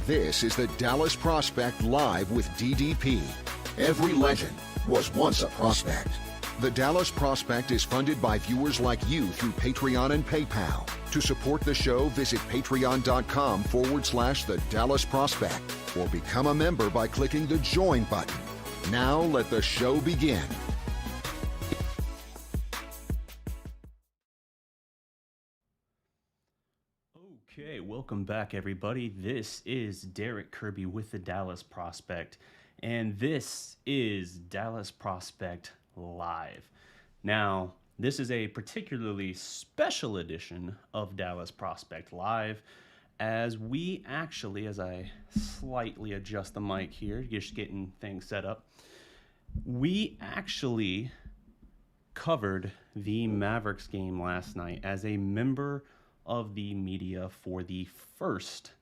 This is the Dallas Prospect Live with DDP. Every legend was once a prospect. The Dallas Prospect is funded by viewers like you through Patreon and PayPal. To support the show, visit patreon.com/the Dallas Prospect or become a member by clicking the join button. Now let the show begin. Okay, welcome back everybody. This is Derek Kirby with the Dallas Prospect, and this is Dallas Prospect Live. Now, this is a particularly special edition of Dallas Prospect Live, as we actually, as I slightly adjust the mic here, just getting things set up, we actually covered the Mavericks game last night as a member of the media for the first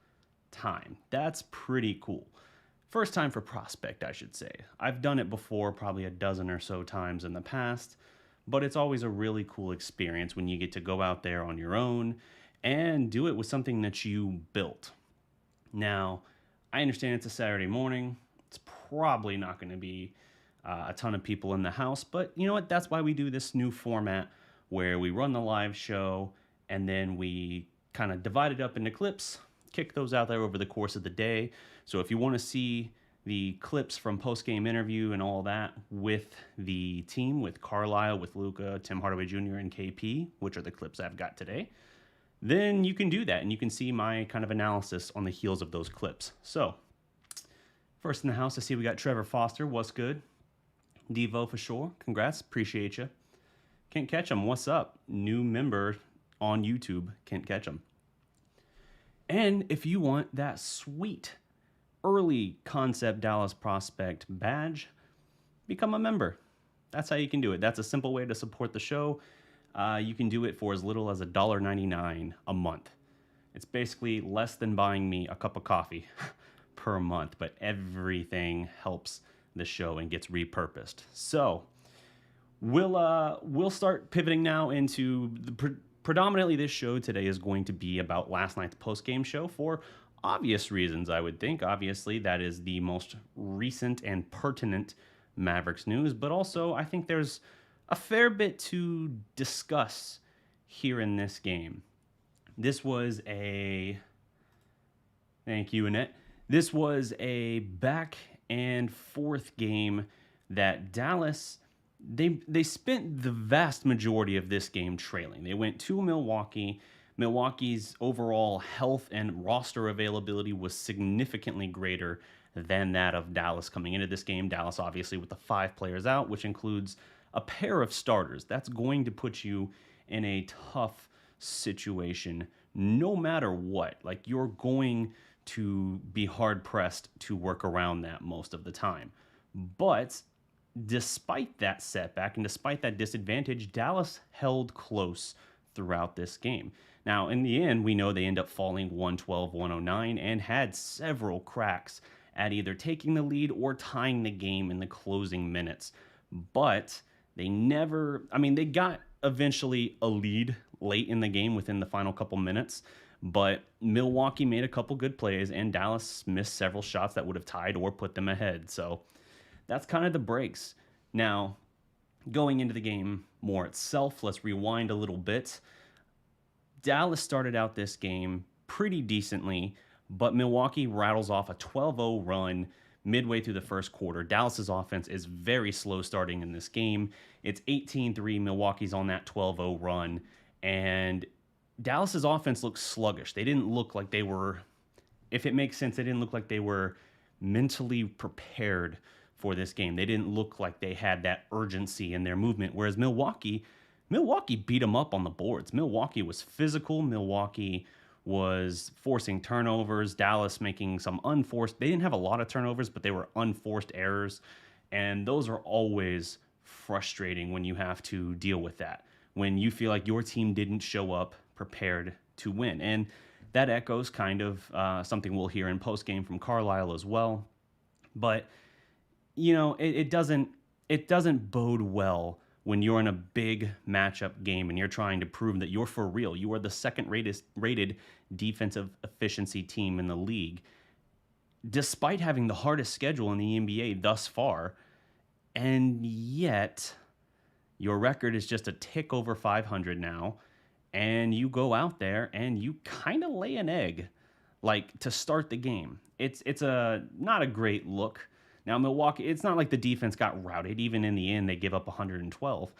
time. That's pretty cool. First time for Prospect, I should say. I've done it before, probably a dozen or so times in the past, but it's always a really cool experience when you get to go out there on your own and do it with something that you built. Now, I understand it's a Saturday morning. It's probably not going to be a ton of people in the house, but you know what? That's why we do this new format where we run the live show and then we kind of divide it up into clips, kick those out there over the course of the day. So if you want to see the clips from post-game interview and all that with the team, with Carlisle, with Luka, Tim Hardaway Jr., and KP, which are the clips I've got today, then you can do that and you can see my kind of analysis on the heels of those clips. So first in the house, I see we got Trevor Foster. What's good? Devo for sure. Congrats. Appreciate you. Can't catch him. What's up? New member on YouTube. Can't catch them. And if you want that sweet early concept Dallas Prospect badge, become a member. That's how you can do it. That's a simple way to support the show. You can do it for as little as $1.99 a month. It's basically less than buying me a cup of coffee per month, but everything helps the show and gets repurposed. So we'll start pivoting now into the predominantly this show today is going to be about last night's post-game show for obvious reasons, I would think. Obviously, that is the most recent and pertinent Mavericks news, but also I think there's a fair bit to discuss here in this game. This was a... Thank you, Annette. This was a back and forth game that Dallas... They spent the vast majority of this game trailing. They went to Milwaukee. Milwaukee's overall health and roster availability was significantly greater than that of Dallas coming into this game. Dallas, obviously, with the 5 players out, which includes a pair of starters. That's going to put you in a tough situation no matter what. Like, you're going to be hard-pressed to work around that most of the time. But despite that setback and despite that disadvantage, Dallas held close throughout this game. Now, in the end, we know they end up falling 112-109 and had several cracks at either taking the lead or tying the game in the closing minutes. But they never... they got eventually a lead late in the game within the final couple minutes, but Milwaukee made a couple good plays and Dallas missed several shots that would have tied or put them ahead. So that's kind of the breaks. Now, going into the game more itself, let's rewind a little bit. Dallas started out this game pretty decently, but Milwaukee rattles off a 12-0 run midway through the first quarter. Dallas's offense is very slow starting in this game. It's 18-3. Milwaukee's on that 12-0 run, and Dallas's offense looks sluggish. They didn't look like they were, if it makes sense, they didn't look like they were mentally prepared for this game. They didn't look like they had that urgency in their movement, whereas Milwaukee beat them up on the boards. Milwaukee was physical. Milwaukee was forcing turnovers. Dallas making some unforced... They didn't have a lot of turnovers, but they were unforced errors, and those are always frustrating when you have to deal with that, when you feel like your team didn't show up prepared to win. And that echoes kind of something we'll hear in postgame from Carlisle as well. But you know, it doesn't bode well when you're in a big matchup game and you're trying to prove that you're for real. You are the second rated defensive efficiency team in the league, despite having the hardest schedule in the NBA thus far, and yet your record is just a tick over 500 now, and you go out there and you kind of lay an egg, like to start the game. It's a not a great look. Now Milwaukee, it's not like the defense got routed. Even in the end, they give up 112,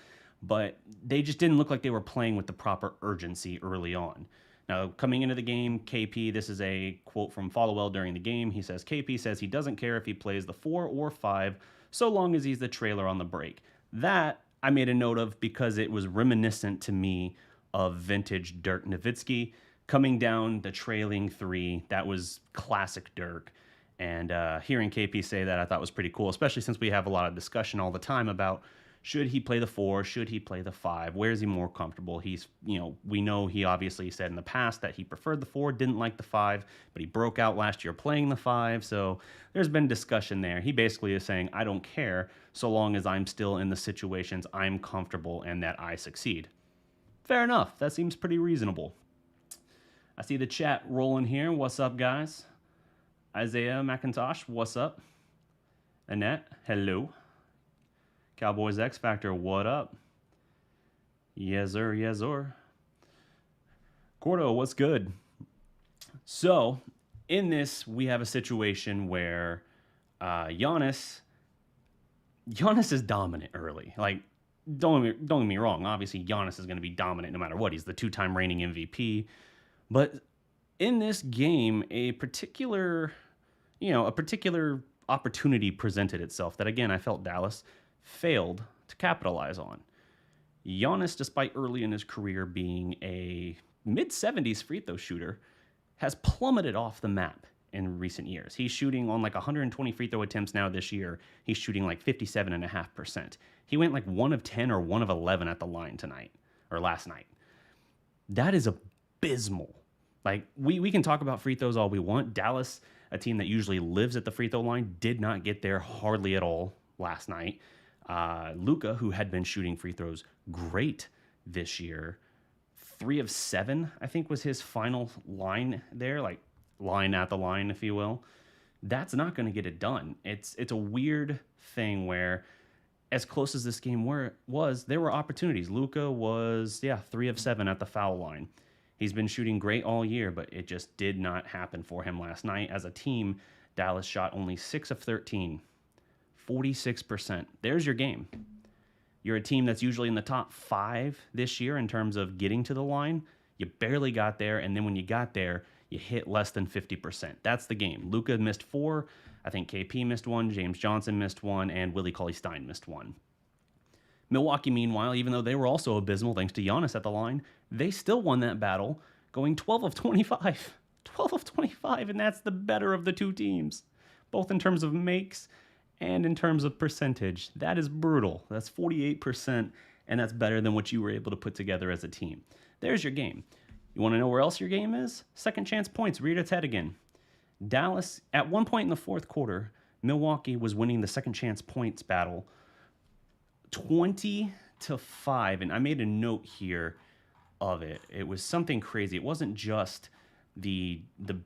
but they just didn't look like they were playing with the proper urgency early on. Now, coming into the game, KP, this is a quote from Followell during the game. He says, KP says he doesn't care if he plays the 4 or 5, so long as he's the trailer on the break. That I made a note of because it was reminiscent to me of vintage Dirk Nowitzki coming down the trailing 3. That was classic Dirk. And hearing KP say that I thought was pretty cool, especially since we have a lot of discussion all the time about should he play the 4, should he play the 5, where is he more comfortable? He's, we know he obviously said in the past that he preferred the 4, didn't like the 5, but he broke out last year playing the 5, so there's been discussion there. He basically is saying, I don't care so long as I'm still in the situations I'm comfortable and that I succeed. Fair enough, that seems pretty reasonable. I see the chat rolling here. What's up, guys? Isaiah McIntosh, what's up? Annette, hello. Cowboys X Factor, what up? Yes, sir, yes, sir. Gordo, what's good? So, in this, we have a situation where Giannis is dominant early. Like, don't get me wrong. Obviously, Giannis is going to be dominant no matter what. He's the 2-time reigning MVP. But in this game, a particular opportunity presented itself that, again, I felt Dallas failed to capitalize on. Giannis, despite early in his career being a mid-70s free throw shooter, has plummeted off the map in recent years. He's shooting on like 120 free throw attempts now this year. He's shooting like 57.5%. He went like 1 of 10 or 1 of 11 at the line last night. That is abysmal. Like, we can talk about free throws all we want. Dallas, a team that usually lives at the free throw line, did not get there hardly at all last night. Luka, who had been shooting free throws great this year, 3 of 7, I think, was his final line there, like line at the line, if you will. That's not going to get it done. It's a weird thing where, as close as this game was, there were opportunities. Luka was, 3 of 7 at the foul line. He's been shooting great all year, but it just did not happen for him last night. As a team, Dallas shot only 6 of 13. 46%. There's your game. You're a team that's usually in the top 5 this year in terms of getting to the line. You barely got there, and then when you got there, you hit less than 50%. That's the game. Luka missed 4. I think KP missed 1. James Johnson missed 1, and Willie Cauley-Stein missed 1. Milwaukee, meanwhile, even though they were also abysmal thanks to Giannis at the line, they still won that battle, going 12 of 25. 12 of 25, and that's the better of the two teams, both in terms of makes and in terms of percentage. That is brutal. That's 48%, and that's better than what you were able to put together as a team. There's your game. You want to know where else your game is? Second chance points reared its head again. Dallas, at one point in the fourth quarter, Milwaukee was winning the second chance points battle 20-5, and I made a note here of it. It was something crazy. It wasn't just the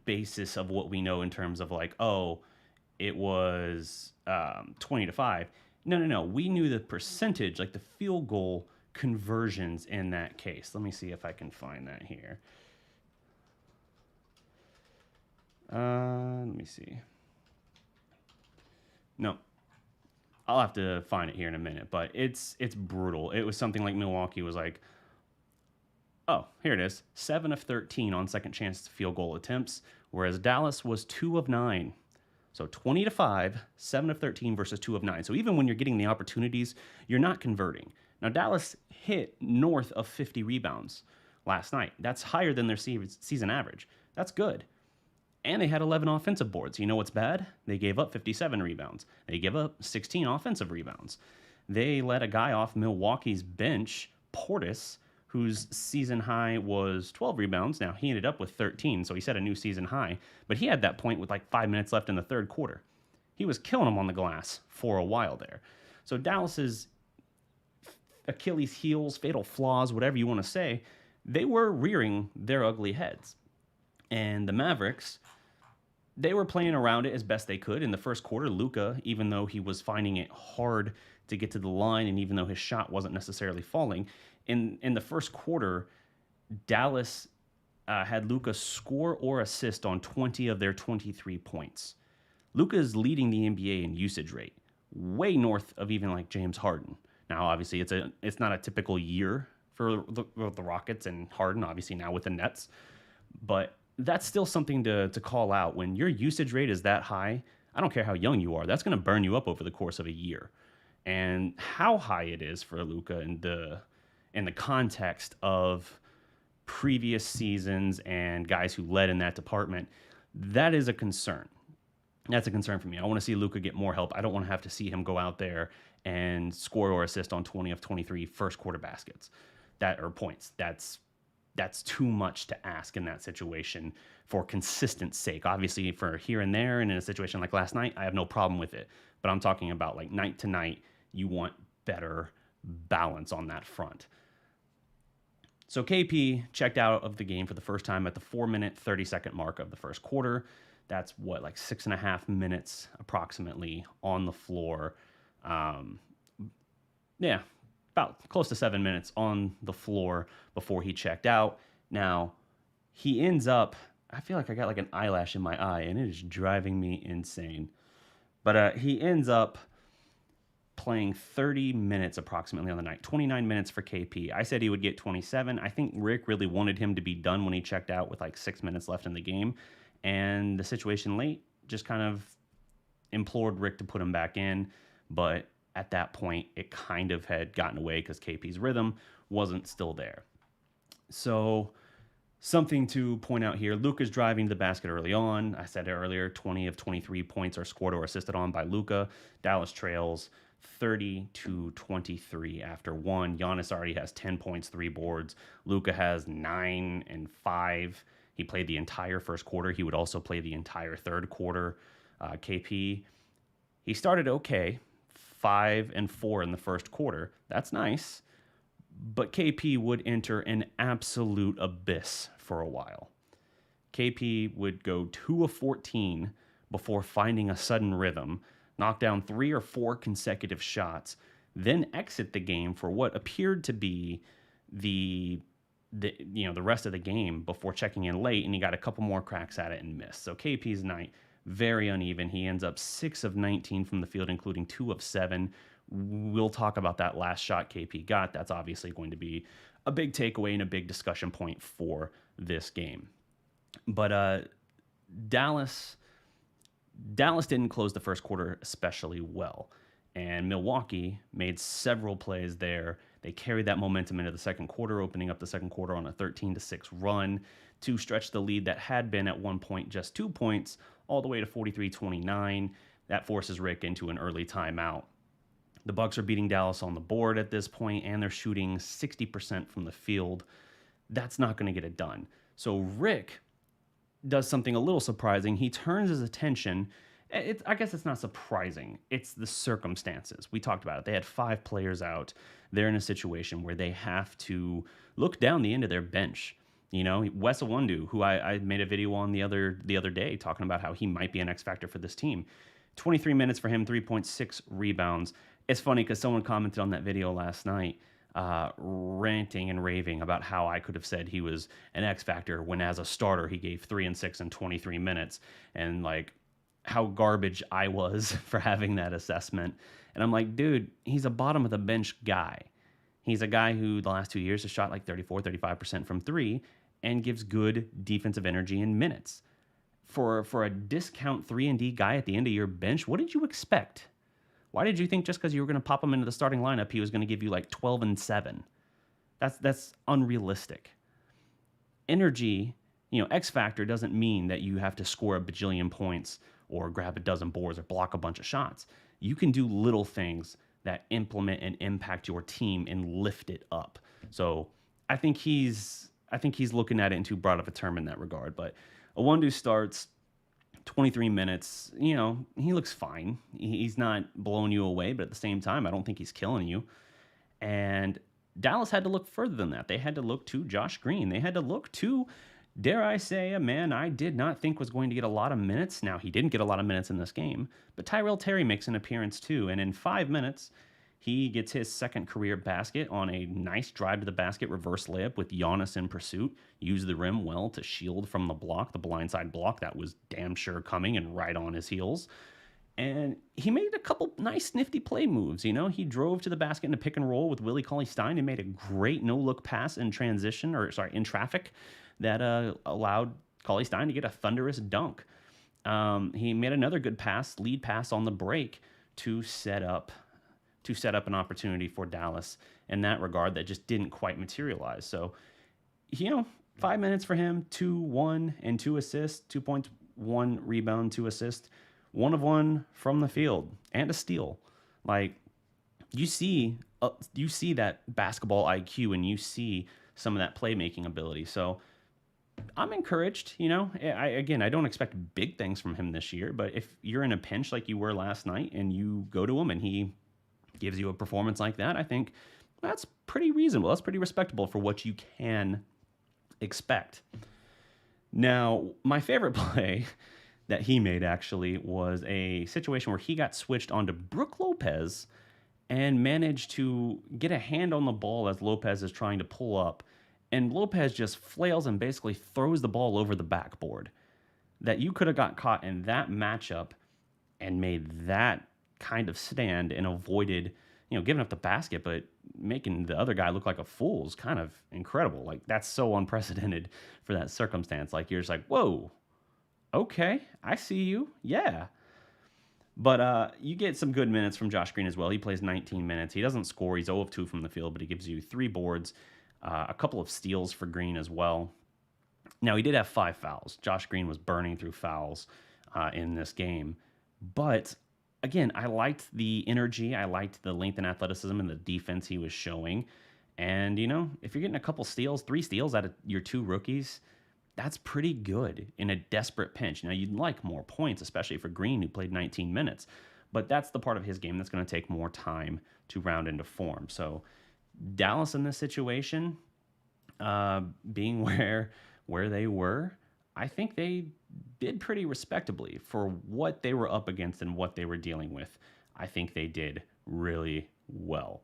basis of what we know in terms of like, oh, it was 20-5. No. We knew the percentage, like the field goal conversions in that case. Let me see if I can find that here. Let me see. No, I'll have to find it here in a minute, but it's brutal. It was something like Milwaukee was like, oh, here it is, 7 of 13 on second chance field goal attempts, whereas Dallas was 2 of 9. So 20-5, 7 of 13 versus 2 of 9. So even when you're getting the opportunities, you're not converting. Now, Dallas hit north of 50 rebounds last night. That's higher than their season average. That's good. And they had 11 offensive boards. You know what's bad? They gave up 57 rebounds. They gave up 16 offensive rebounds. They let a guy off Milwaukee's bench, Portis, whose season high was 12 rebounds. Now, he ended up with 13, so he set a new season high. But he had that point with like 5 minutes left in the third quarter. He was killing them on the glass for a while there. So Dallas's Achilles heels, fatal flaws, whatever you want to say, they were rearing their ugly heads. And the Mavericks, they were playing around it as best they could. In the first quarter, Luka, even though he was finding it hard to get to the line, and even though his shot wasn't necessarily falling, in the first quarter, Dallas had Luka score or assist on 20 of their 23 points. Luka is leading the NBA in usage rate, way north of even like James Harden. Now, obviously, it's not a typical year for the Rockets and Harden, obviously now with the Nets, but that's still something to call out. When your usage rate is that high, I don't care how young you are, that's going to burn you up over the course of a year. And how high it is for Luka in the context of previous seasons and guys who led in that department, that is a concern. That's a concern for me. I want to see Luka get more help. I don't want to have to see him go out there and score or assist on 20 of 23 first quarter baskets or points. That's too much to ask in that situation for consistent sake. Obviously, for here and there, and in a situation like last night, I have no problem with it. But I'm talking about like night to night, you want better balance on that front. So KP checked out of the game for the first time at the 4-minute, 30-second mark of the first quarter. That's like 6.5 minutes approximately on the floor. About close to 7 minutes on the floor before he checked out. Now, he ends up, I feel like I got like an eyelash in my eye, and it is driving me insane. But he ends up playing 30 minutes approximately on the night, 29 minutes for KP. I said he would get 27. I think Rick really wanted him to be done when he checked out with like 6 minutes left in the game. And the situation late just kind of implored Rick to put him back in. But at that point, it kind of had gotten away because KP's rhythm wasn't still there. So something to point out here, Luka's driving to the basket early on. I said it earlier, 20 of 23 points are scored or assisted on by Luka. Dallas trails 30-23 after one. Giannis already has 10 points, 3 boards. Luka has 9 and 5. He played the entire first quarter. He would also play the entire third quarter. KP, he started okay, 5 and 4 in the first quarter. That's nice. But KP would enter an absolute abyss for a while. KP would go 2 of 14 before finding a sudden rhythm, knock down 3 or 4 consecutive shots, then exit the game for what appeared to be the rest of the game before checking in late, and he got a couple more cracks at it and missed. So KP's night, very uneven. He ends up 6 of 19 from the field, including 2 of 7. We'll talk about that last shot KP got. That's obviously going to be a big takeaway and a big discussion point for this game. But Dallas didn't close the first quarter especially well, and Milwaukee made several plays there. They carried that momentum into the second quarter, opening up the second quarter on a 13-6 run to stretch the lead that had been at one point just 2 points all the way to 43-29. That forces Rick into an early timeout. The Bucks are beating Dallas on the board at this point, and they're shooting 60% from the field. That's not going to get it done. So Rick does something a little surprising. He turns his attention. I guess it's not surprising. It's the circumstances. We talked about it. They had 5 players out. They're in a situation where they have to look down the end of their bench. You know, Wes Iwundu, who I made a video on the other day talking about how he might be an X factor for this team. 23 minutes for him, 3.6 rebounds. It's funny because someone commented on that video last night, ranting and raving about how I could have said he was an X factor when as a starter he gave 3 and 6 in 23 minutes, and like how garbage I was for having that assessment. And I'm like, dude, he's a bottom of the bench guy. He's a guy who the last 2 years has shot like 35% from 3 and gives good defensive energy in minutes. For a discount 3-and-D guy at the end of your bench, what did you expect? Why did you think just because you were going to pop him into the starting lineup, he was going to give you like 12 and 7? That's unrealistic. Energy, X factor doesn't mean that you have to score a bajillion points or grab a dozen boards or block a bunch of shots. You can do little things that implement and impact your team and lift it up. So I think he's looking at it in too broad of a term in that regard. But Iwundu starts 23 minutes. He looks fine. He's not blowing you away, but at the same time, I don't think he's killing you. And Dallas had to look further than that. They had to look to Josh Green. They had to look to dare I say, a man I did not think was going to get a lot of minutes. Now, he didn't get a lot of minutes in this game, but Tyrell Terry makes an appearance too. And in 5 minutes, he gets his second career basket on a nice drive to the basket reverse layup with Giannis in pursuit. Used the rim well to shield from the block, the blindside block that was damn sure coming and right on his heels. And he made a couple nice nifty play moves. He drove to the basket in a pick and roll with Willie Cauley-Stein and made a great no-look pass in in traffic that allowed Cauley-Stein to get a thunderous dunk. He made another good lead pass on the break to set up an opportunity for Dallas in that regard that just didn't quite materialize. So, 5 minutes for him, 2-1 and 2 assists, 2 points, 1 rebound, 2 assists, 1 of 1 from the field and a steal. Like, you see that basketball IQ and you see some of that playmaking ability. So I'm encouraged. I don't expect big things from him this year, but if you're in a pinch like you were last night and you go to him and he gives you a performance like that, I think that's pretty reasonable. That's pretty respectable for what you can expect. Now, my favorite play that he made actually was a situation where he got switched onto Brook Lopez and managed to get a hand on the ball as Lopez is trying to pull up. And Lopez just flails and basically throws the ball over the backboard. That you could have got caught in that matchup and made that kind of stand and avoided, giving up the basket, but making the other guy look like a fool is kind of incredible. Like, that's so unprecedented for that circumstance. Like, you're just like, whoa, okay, I see you. Yeah. But you get some good minutes from Josh Green as well. He plays 19 minutes. He doesn't score. He's 0 of 2 from the field, but he gives you 3 boards, a couple of steals for Green as well. Now, he did have 5 fouls. Josh Green was burning through fouls in this game. But again, I liked the energy. I liked the length and athleticism and the defense he was showing. And, if you're getting a couple steals, 3 steals out of your 2 rookies, that's pretty good in a desperate pinch. Now, you'd like more points, especially for Green, who played 19 minutes. But that's the part of his game that's going to take more time to round into form. So Dallas in this situation, being where they were, I think they did pretty respectably for what they were up against and what they were dealing with. I think they did really well.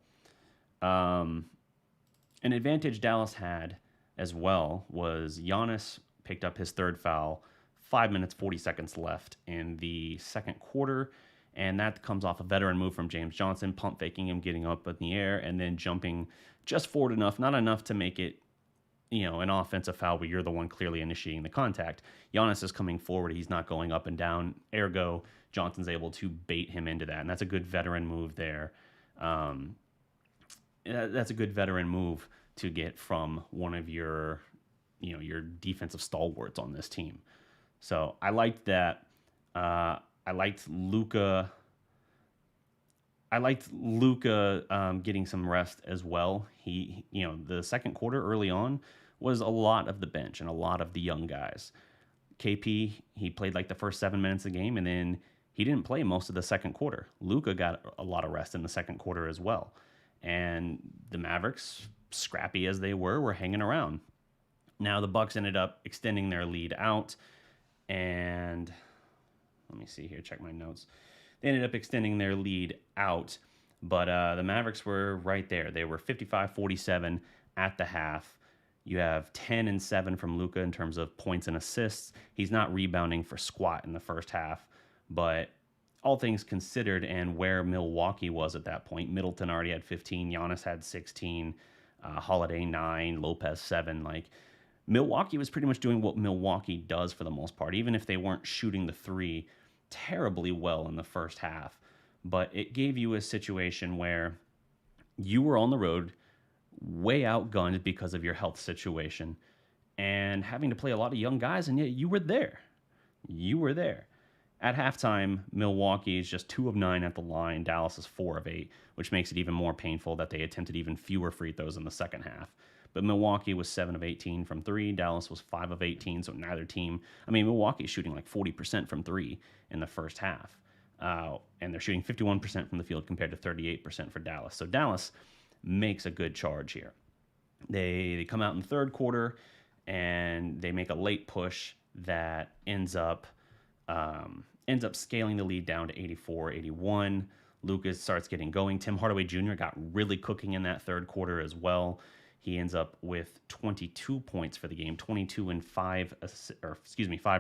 An advantage Dallas had as well was Giannis picked up his 3rd foul, 5 minutes, 40 seconds left in the second quarter. And that comes off a veteran move from James Johnson, pump faking him, getting up in the air, and then jumping just forward enough, not enough to make it, an offensive foul where you're the one clearly initiating the contact. Giannis is coming forward. He's not going up and down. Ergo, Johnson's able to bait him into that. And that's a good veteran move there. That's a good veteran move to get from one of your defensive stalwarts on this team. So I liked that. I liked Luka. Getting some rest as well. He, the second quarter early on was a lot of the bench and a lot of the young guys. KP, he played like the first 7 minutes of the game, and then he didn't play most of the second quarter. Luka got a lot of rest in the second quarter as well. And the Mavericks, scrappy as they were hanging around. Now the Bucks ended up extending their lead out, and let me see here, check my notes. They ended up extending their lead out, but the Mavericks were right there. They were 55-47 at the half. You have 10 and 7 from Luka in terms of points and assists. He's not rebounding for squat in the first half, but all things considered and where Milwaukee was at that point, Middleton already had 15, Giannis had 16, Holiday 9, Lopez 7. Like, Milwaukee was pretty much doing what Milwaukee does for the most part, even if they weren't shooting the 3 terribly well in the first half. But it gave you a situation where you were on the road, way outgunned because of your health situation, and having to play a lot of young guys, and yet you were there. You were there. At halftime, Milwaukee is just 2 of 9 at the line. Dallas is 4 of 8, which makes it even more painful that they attempted even fewer free throws in the second half. But Milwaukee was 7 of 18 from 3. Dallas was 5 of 18, so neither team. Milwaukee is shooting like 40% from 3 in the first half. And they're shooting 51% from the field compared to 38% for Dallas. So Dallas makes a good charge here. They come out in the third quarter, and they make a late push that ends up scaling the lead down to 84-81. Lucas starts getting going. Tim Hardaway Jr. got really cooking in that third quarter as well. He ends up with 22 points for the game, 22 and 5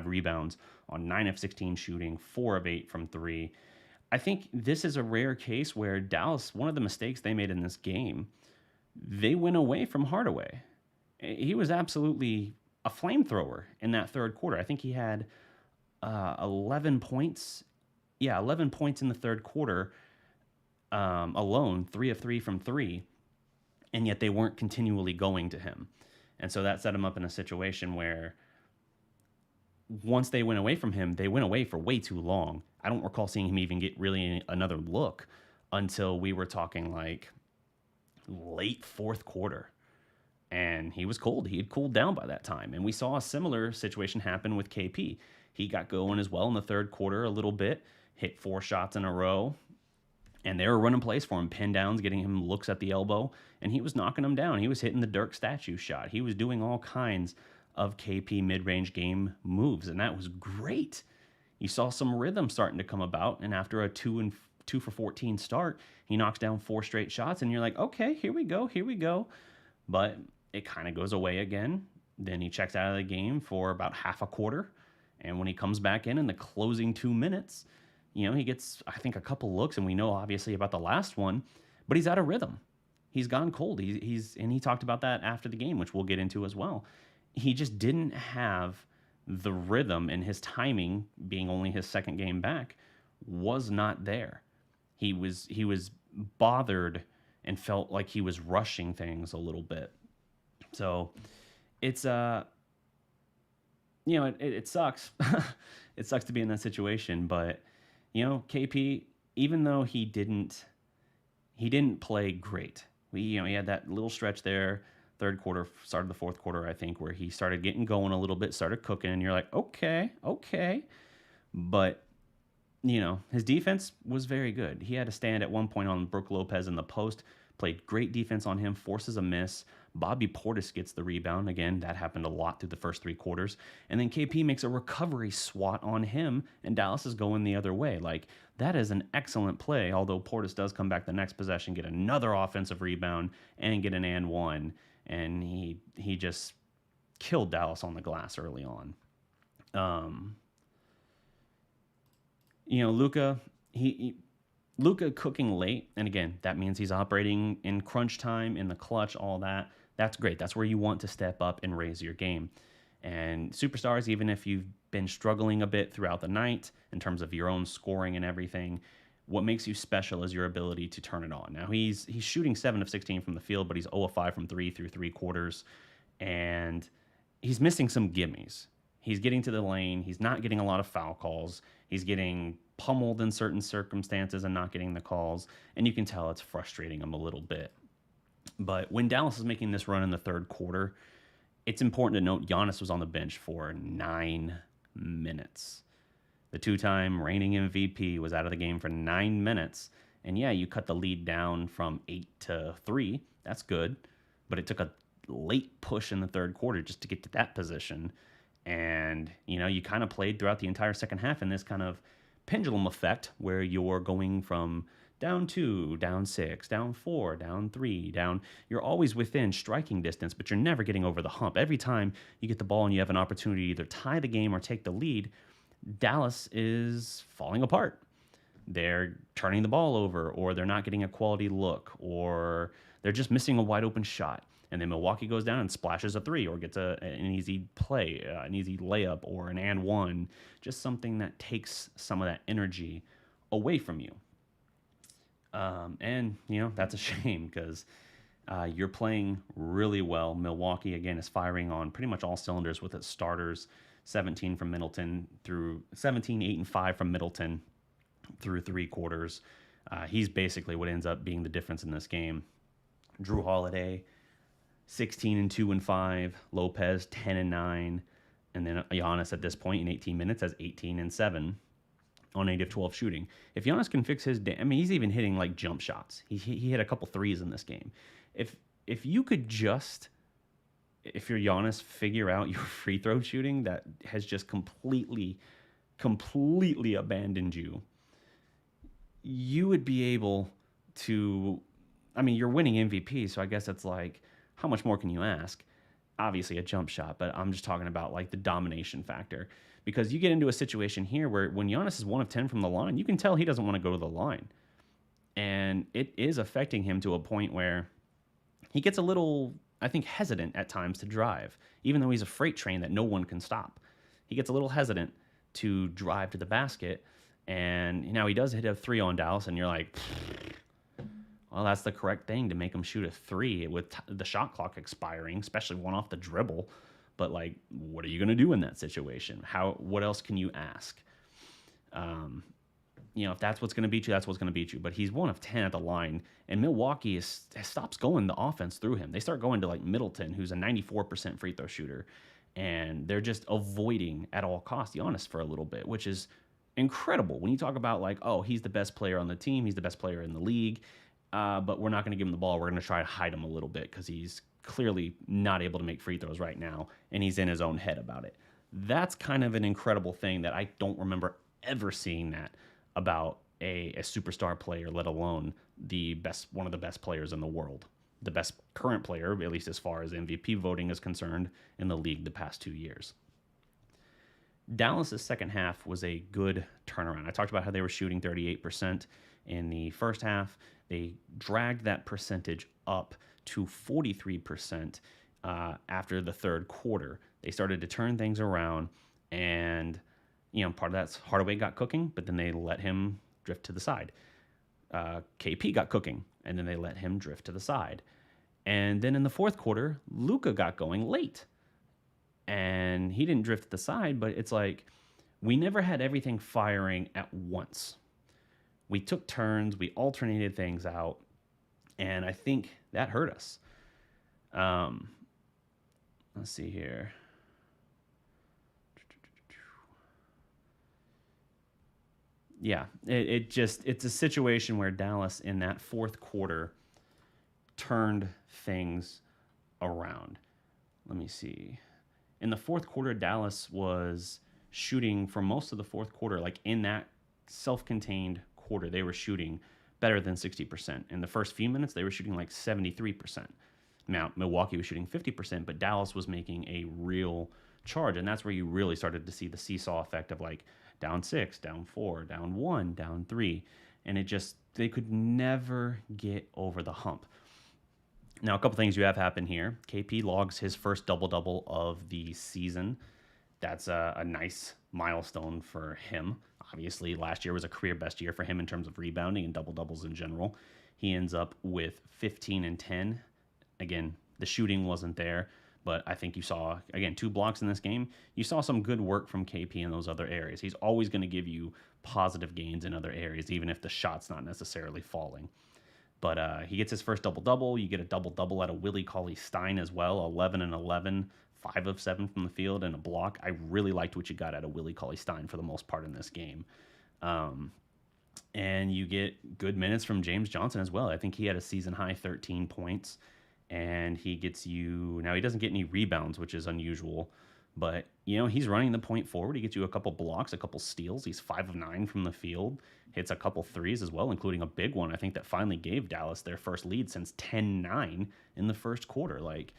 rebounds on 9 of 16 shooting, 4 of 8 from 3. I think this is a rare case where Dallas, one of the mistakes they made in this game, they went away from Hardaway. He was absolutely a flamethrower in that third quarter. I think he had 11 points. Yeah, 11 points in the third quarter alone, 3 of 3 from 3, and yet they weren't continually going to him. And so that set him up in a situation where once they went away from him, they went away for way too long. I don't recall seeing him even get really another look until we were talking like late fourth quarter. And he was cold. He had cooled down by that time. And we saw a similar situation happen with KP. He got going as well in the third quarter a little bit, hit 4 shots in a row, and they were running plays for him, pin downs, getting him looks at the elbow, and he was knocking them down. He was hitting the Dirk statue shot. He was doing all kinds of KP mid-range game moves, and that was great. You saw some rhythm starting to come about, and after a 2 for 14 start, he knocks down 4 straight shots, and you're like, okay, here we go. But it kind of goes away again. Then he checks out of the game for about half a quarter, and when he comes back in the closing 2 minutes, he gets, I think, a couple looks, and we know obviously about the last one, but he's out of rhythm. He's gone cold. And he talked about that after the game, which we'll get into as well. He just didn't have the rhythm, and his timing, being only his second game back, was not there. He was bothered and felt like he was rushing things a little bit. So it's it sucks. It sucks to be in that situation, but KP, even though he didn't play great. He had that little stretch there, third quarter, started the fourth quarter, I think, where he started getting going a little bit, started cooking, and you're like, okay. But, his defense was very good. He had to stand at one point on Brook Lopez in the post, played great defense on him, forces a miss. Bobby Portis gets the rebound. Again, that happened a lot through the first 3 quarters. And then KP makes a recovery swat on him, and Dallas is going the other way. Like, that is an excellent play, although Portis does come back the next possession, get another offensive rebound, and get an and one. And he just killed Dallas on the glass early on. Luka, Luka cooking late, and again, that means he's operating in crunch time, in the clutch, all that. That's great. That's where you want to step up and raise your game. And superstars, even if you've been struggling a bit throughout the night in terms of your own scoring and everything, what makes you special is your ability to turn it on. Now, he's shooting 7 of 16 from the field, but he's 0 of 5 from 3 through 3 quarters, and he's missing some gimmies. He's getting to the lane. He's not getting a lot of foul calls. He's getting pummeled in certain circumstances and not getting the calls, and you can tell it's frustrating him a little bit. But when Dallas is making this run in the third quarter, it's important to note Giannis was on the bench for 9 minutes. The 2-time reigning MVP was out of the game for 9 minutes, and yeah, you cut the lead down from 8 to 3. That's good, but it took a late push in the third quarter just to get to that position. And, you kind of played throughout the entire second half in this kind of pendulum effect where you're going from down 2, down 6, down 4, down 3, down. You're always within striking distance, but you're never getting over the hump. Every time you get the ball and you have an opportunity to either tie the game or take the lead, Dallas is falling apart. They're turning the ball over, or they're not getting a quality look, or they're just missing a wide open shot. And then Milwaukee goes down and splashes a 3 or gets an easy play, an easy layup, or an and one, just something that takes some of that energy away from you. And that's a shame because you're playing really well. Milwaukee, again, is firing on pretty much all cylinders with its starters, 17 from Middleton through 17, 8, and 5 from Middleton through 3 quarters. He's basically what ends up being the difference in this game. Drew Holiday, 16 and 2 and 5, Lopez 10 and 9, and then Giannis at this point in 18 minutes has 18 and 7 on 8 of 12 shooting. If Giannis can fix his, he's even hitting like jump shots. He hit a couple threes in this game. If you could just if you're Giannis, figure out your free throw shooting that has just completely abandoned you. You would be able to, I mean, you're winning MVP, so I guess it's like, how much more can you ask? Obviously a jump shot, but I'm just talking about like the domination factor. Because you get into a situation here where when Giannis is 1 of 10 from the line, you can tell he doesn't want to go to the line. And it is affecting him to a point where he gets a little, I think, hesitant at times to drive, even though he's a freight train that no one can stop. He gets a little hesitant to drive to the basket. And now he does hit a 3 on Dallas, and you're like, well, that's the correct thing to make him shoot a 3 with the shot clock expiring, especially one off the dribble. But like, what are you going to do in that situation? What else can you ask? If that's what's going to beat you, that's what's going to beat you. But he's 1 of 10 at the line, and Milwaukee stops going the offense through him. They start going to like Middleton, who's a 94% free throw shooter, and they're just avoiding at all costs Giannis for a little bit, which is incredible. When you talk about like, oh, he's the best player on the team, he's the best player in the league, but we're not going to give him the ball. We're going to try to hide him a little bit because he's clearly not able to make free throws right now, and he's in his own head about it. That's kind of an incredible thing that I don't remember ever seeing that about a superstar player, let alone one of the best players in the world, the best current player, at least as far as MVP voting is concerned, in the league the past 2 years. Dallas's second half was a good turnaround. I talked about how they were shooting 38% in the first half. They dragged that percentage up to 43% after the third quarter. They started to turn things around, and part of that's Hardaway got cooking, but then they let him drift to the side. KP got cooking, and then they let him drift to the side. And then in the fourth quarter, Luka got going late, and he didn't drift to the side, but it's like we never had everything firing at once. We took turns, we alternated things out, and I think that hurt us. Let's see here. Yeah, it's a situation where Dallas in that fourth quarter turned things around. Let me see. In the fourth quarter, Dallas was shooting for most of the fourth quarter, like in that self-contained quarter, they were shooting better than 60%. In the first few minutes, they were shooting like 73%. Now, Milwaukee was shooting 50%, but Dallas was making a real charge, and that's where you really started to see the seesaw effect of like down 6, down 4, down 1, down 3, and they could never get over the hump. Now, a couple things you have happen here. KP logs his first double-double of the season. That's a nice milestone for him. Obviously, last year was a career best year for him in terms of rebounding and double-doubles in general. He ends up with 15 and 10. Again, the shooting wasn't there, but I think you saw, again, 2 blocks in this game. You saw some good work from KP in those other areas. He's always going to give you positive gains in other areas, even if the shot's not necessarily falling. But he gets his first double-double. You get a double-double out of Willie Cauley-Stein as well, 11 and 11, 5 of 7 from the field, and a block. I really liked what you got out of Willie Cauley-Stein for the most part in this game. And you get good minutes from James Johnson as well. I think he had a season-high 13 points, and he gets you... Now, he doesn't get any rebounds, which is unusual, but, he's running the point forward. He gets you a couple blocks, a couple steals. He's 5 of 9 from the field. Hits a couple threes as well, including a big one, I think, that finally gave Dallas their first lead since 10-9 in the first quarter. Like,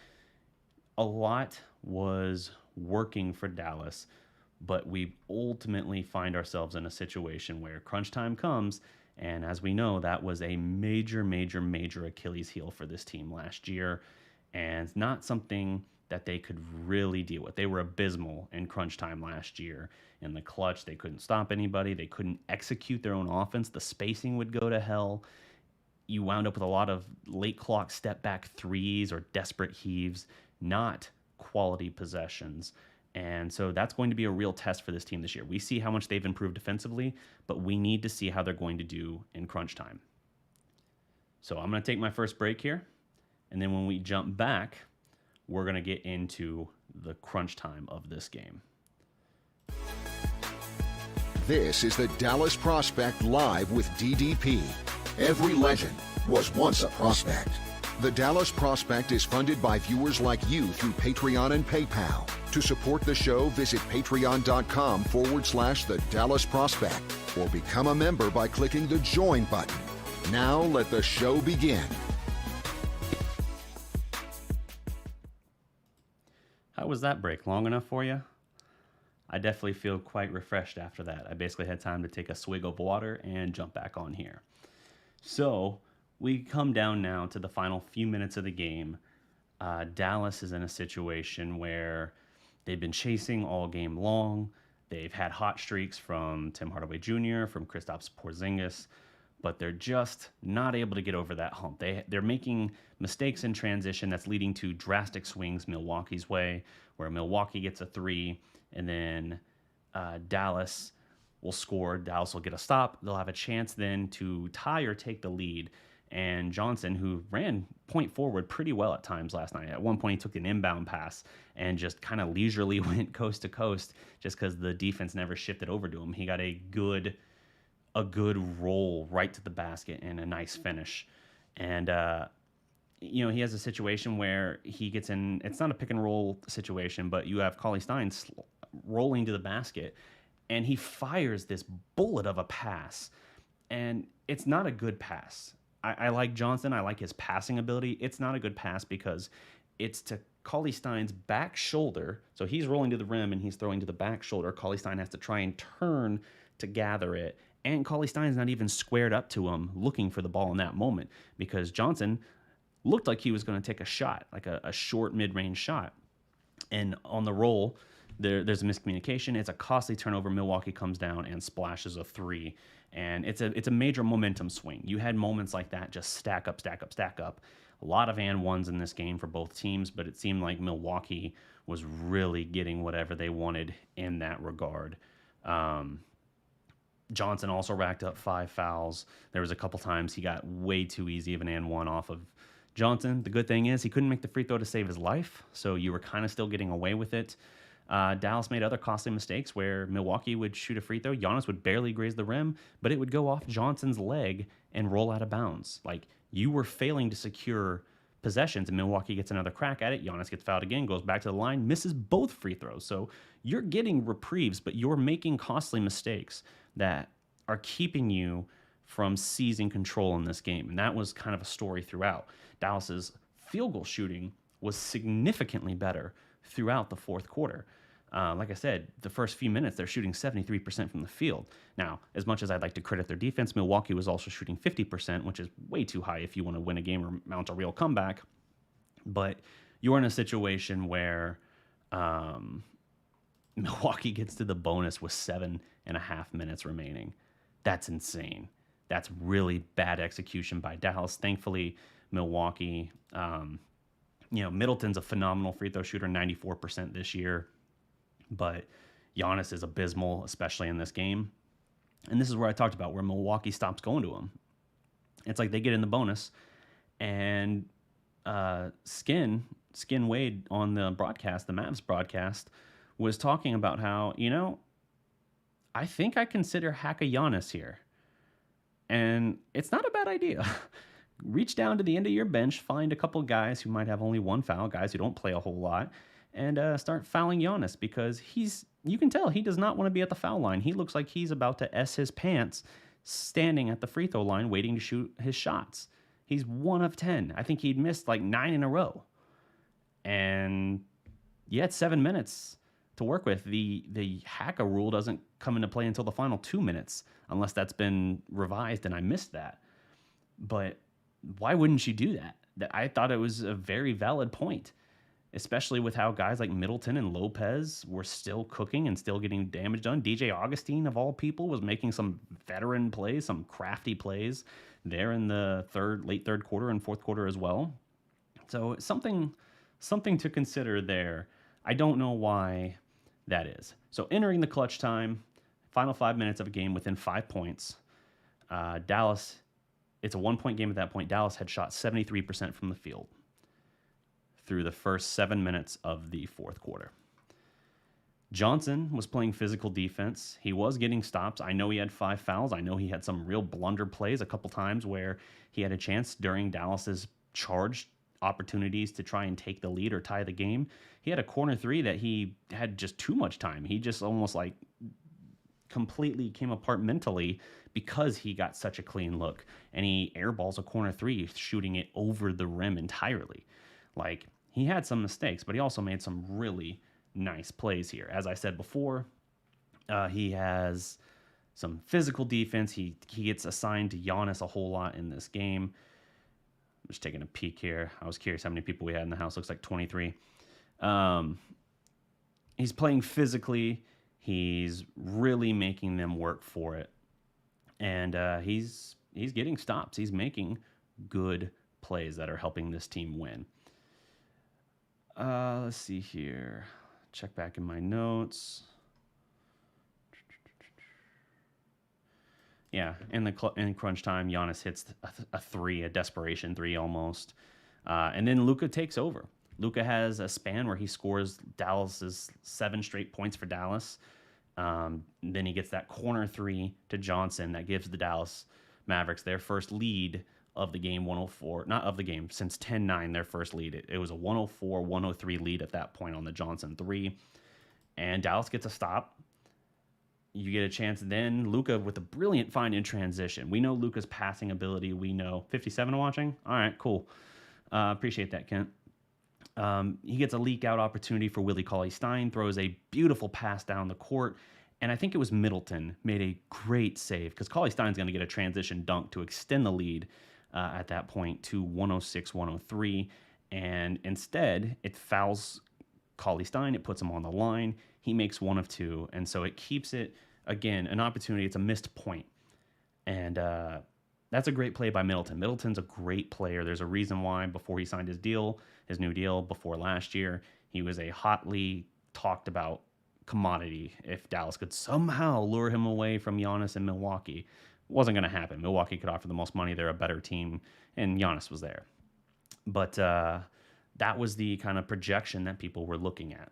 a lot was working for Dallas, but we ultimately find ourselves in a situation where crunch time comes, and as we know, that was a major, major, major Achilles heel for this team last year, and not something that they could really deal with. They were abysmal in crunch time last year. In the clutch, they couldn't stop anybody. They couldn't execute their own offense. The spacing would go to hell. You wound up with a lot of late clock step back threes or desperate heaves, not quality possessions. And so that's going to be a real test for this team this year. We see how much they've improved defensively, but we need to see how they're going to do in crunch time. So I'm going to take my first break here. And then when we jump back, we're going to get into the crunch time of this game. This is the Dallas Prospect Live with DDP. Every legend was once a prospect. The Dallas Prospect is funded by viewers like you through Patreon and PayPal. To support the show, visit patreon.com/The Dallas Prospect or become a member by clicking the Join button. Now let the show begin. How was that break? Long enough for you? I definitely feel quite refreshed after that. I basically had time to take a swig of water and jump back on here. So we come down now to the final few minutes of the game. Dallas is in a situation where they've been chasing all game long. They've had hot streaks from Tim Hardaway Jr., from Kristaps Porzingis, but they're just not able to get over that hump. They're making mistakes in transition that's leading to drastic swings Milwaukee's way, where Milwaukee gets a three, and then Dallas will score. Dallas will get a stop. They'll have a chance then to tie or take the lead. And Johnson, who ran point forward pretty well at times last night. At one point, he took an inbound pass and just kind of leisurely went coast to coast just because the defense never shifted over to him. He got a good roll right to the basket and a nice finish. And, he has a situation where he gets in. It's not a pick and roll situation, but you have Cauley Stein rolling to the basket, and he fires this bullet of a pass. And it's not a good pass. I like Johnson. I like his passing ability. It's not a good pass because it's to Cauley Stein's back shoulder. So he's rolling to the rim and he's throwing to the back shoulder. Cauley Stein has to try and turn to gather it. And Cauley Stein's not even squared up to him looking for the ball in that moment because Johnson looked like he was going to take a shot, like a short mid-range shot. And on the roll, there's a miscommunication. It's a costly turnover. Milwaukee comes down and splashes a three. And it's a major momentum swing. You had moments like that just stack up. A lot of and ones in this game for both teams, but it seemed like Milwaukee was really getting whatever they wanted in that regard. Johnson also racked up 5 fouls. There was a couple times he got way too easy of an and one off of Johnson. The good thing is he couldn't make the free throw to save his life, so you were kind of still getting away with it. Dallas made other costly mistakes where Milwaukee would shoot a free throw. Giannis would barely graze the rim, but it would go off Johnson's leg and roll out of bounds. Like, you were failing to secure possessions, and Milwaukee gets another crack at it. Giannis gets fouled again, goes back to the line, misses both free throws. So you're getting reprieves, but you're making costly mistakes that are keeping you from seizing control in this game. And that was kind of a story throughout. Dallas's field goal shooting was significantly better throughout the fourth quarter. Like I said, the first few minutes, they're shooting 73% from the field. Now, as much as I'd like to credit their defense, Milwaukee was also shooting 50%, which is way too high if you want to win a game or mount a real comeback. But you're in a situation where Milwaukee gets to the bonus with 7.5 minutes remaining. That's insane. That's really bad execution by Dallas. Thankfully, Milwaukee, Middleton's a phenomenal free throw shooter, 94% this year. But Giannis is abysmal, especially in this game. And this is where I talked about where Milwaukee stops going to him. It's like they get in the bonus, and Skin Wade on the broadcast, the Mavs broadcast, was talking about how, I think I consider hack a Giannis here. And it's not a bad idea. Reach down to the end of your bench, find a couple guys who might have only one foul, guys who don't play a whole lot, and start fouling Giannis because you can tell he does not want to be at the foul line. He looks like he's about to ess his pants standing at the free throw line waiting to shoot his shots. He's 1 of 10. I think he'd missed like 9 in a row. And you had 7 minutes to work with. The Haka rule doesn't come into play until the final 2 minutes, unless that's been revised and I missed that. But why wouldn't you do that? I thought it was a very valid point, especially with how guys like Middleton and Lopez were still cooking and still getting damage done. DJ Augustine, of all people, was making some veteran plays, some crafty plays there in the late third quarter and fourth quarter as well. So something to consider there. I don't know why that is. So entering the clutch time, final 5 minutes of a game within 5 points, Dallas, it's a 1-point game at that point. Dallas had shot 73% from the field through the first 7 minutes of the fourth quarter. Johnson was playing physical defense. He was getting stops. I know he had 5 fouls. I know he had some real blunder plays a couple times where he had a chance during Dallas's charged opportunities to try and take the lead or tie the game. He had a corner three that he had just too much time. He just almost like completely came apart mentally because he got such a clean look, and he airballs a corner three, shooting it over the rim entirely. Like, he had some mistakes, but he also made some really nice plays here. As I said before, he has some physical defense. He gets assigned to Giannis a whole lot in this game. I'm just taking a peek here. I was curious how many people we had in the house. Looks like 23. He's playing physically. He's really making them work for it. And he's getting stops. He's making good plays that are helping this team win. Let's see here. Check back in my notes. Yeah, in crunch time, Giannis hits a three, a desperation three almost. And then Luka takes over. Luka has a span where he scores Dallas's 7 straight points for Dallas. Then he gets that corner three to Johnson that gives the Dallas Mavericks their first lead of the game, 104. Not of the game, since 10-9, their first lead. It was a 104-103 lead at that point on the Johnson three. And Dallas gets a stop. You get a chance then. Luka with a brilliant find in transition. We know Luka's passing ability. We know 57 watching. All right, cool. Appreciate that, Kent. He gets a leak out opportunity for Willie Cauley-Stein, throws a beautiful pass down the court, and I think it was Middleton made a great save because Cauley-Stein's going to get a transition dunk to extend the lead at that point to 106-103, and instead it fouls Cauley-Stein. It puts him on the line. He makes one of two, and so it keeps it, again, an opportunity. It's a missed point, and that's a great play by Middleton. Middleton's a great player. There's a reason why before he signed his new deal before last year, he was a hotly talked about commodity. If Dallas could somehow lure him away from Giannis in Milwaukee, it wasn't going to happen. Milwaukee could offer the most money. They're a better team, and Giannis was there. But that was the kind of projection that people were looking at.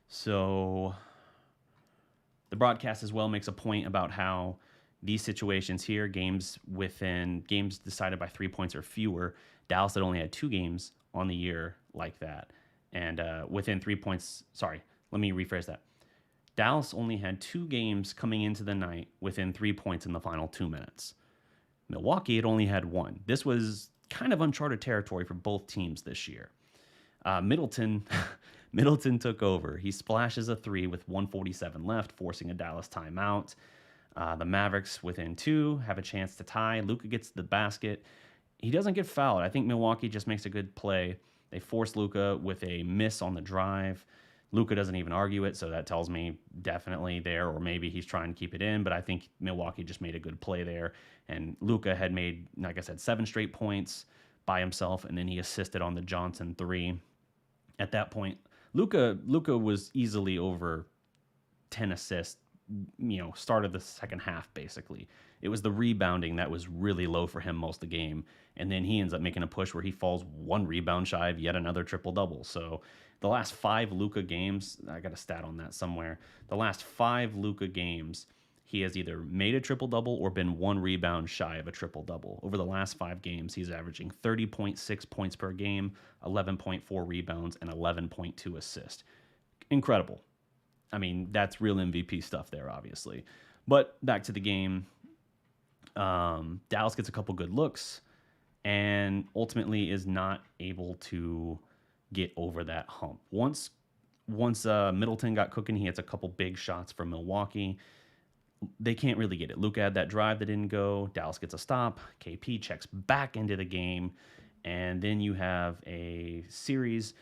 So the broadcast as well makes a point about how these situations here, games decided by 3 points or fewer, Dallas had only had 2 games on the year like that. And within 3 points, sorry, let me rephrase that. Dallas only had 2 games coming into the night within 3 points in the final 2 minutes. Milwaukee had only had 1. This was kind of uncharted territory for both teams this year. Middleton took over. He splashes a 3 with 1:47 left, forcing a Dallas timeout. The Mavericks, within 2, have a chance to tie. Luka gets the basket. He doesn't get fouled. I think Milwaukee just makes a good play. They force Luka with a miss on the drive. Luka doesn't even argue it, so that tells me definitely there, or maybe he's trying to keep it in, but I think Milwaukee just made a good play there. And Luka had made, like I said, 7 straight points by himself, and then he assisted on the Johnson 3. At that point, Luka was easily over 10 assists, start of the second half, basically. It was the rebounding that was really low for him most of the game, and then he ends up making a push where he falls 1 rebound shy of yet another triple-double. So the last 5 Luka games, I got a stat on that somewhere, the last 5 Luka games, he has either made a triple-double or been 1 rebound shy of a triple-double. Over the last 5 games, he's averaging 30.6 points per game, 11.4 rebounds, and 11.2 assists. Incredible. I mean, that's real MVP stuff there, obviously. But back to the game, Dallas gets a couple good looks and ultimately is not able to get over that hump. Once Middleton got cooking, he hits a couple big shots for Milwaukee. They can't really get it. Luka had that drive that didn't go. Dallas gets a stop. KP checks back into the game. And then you have a series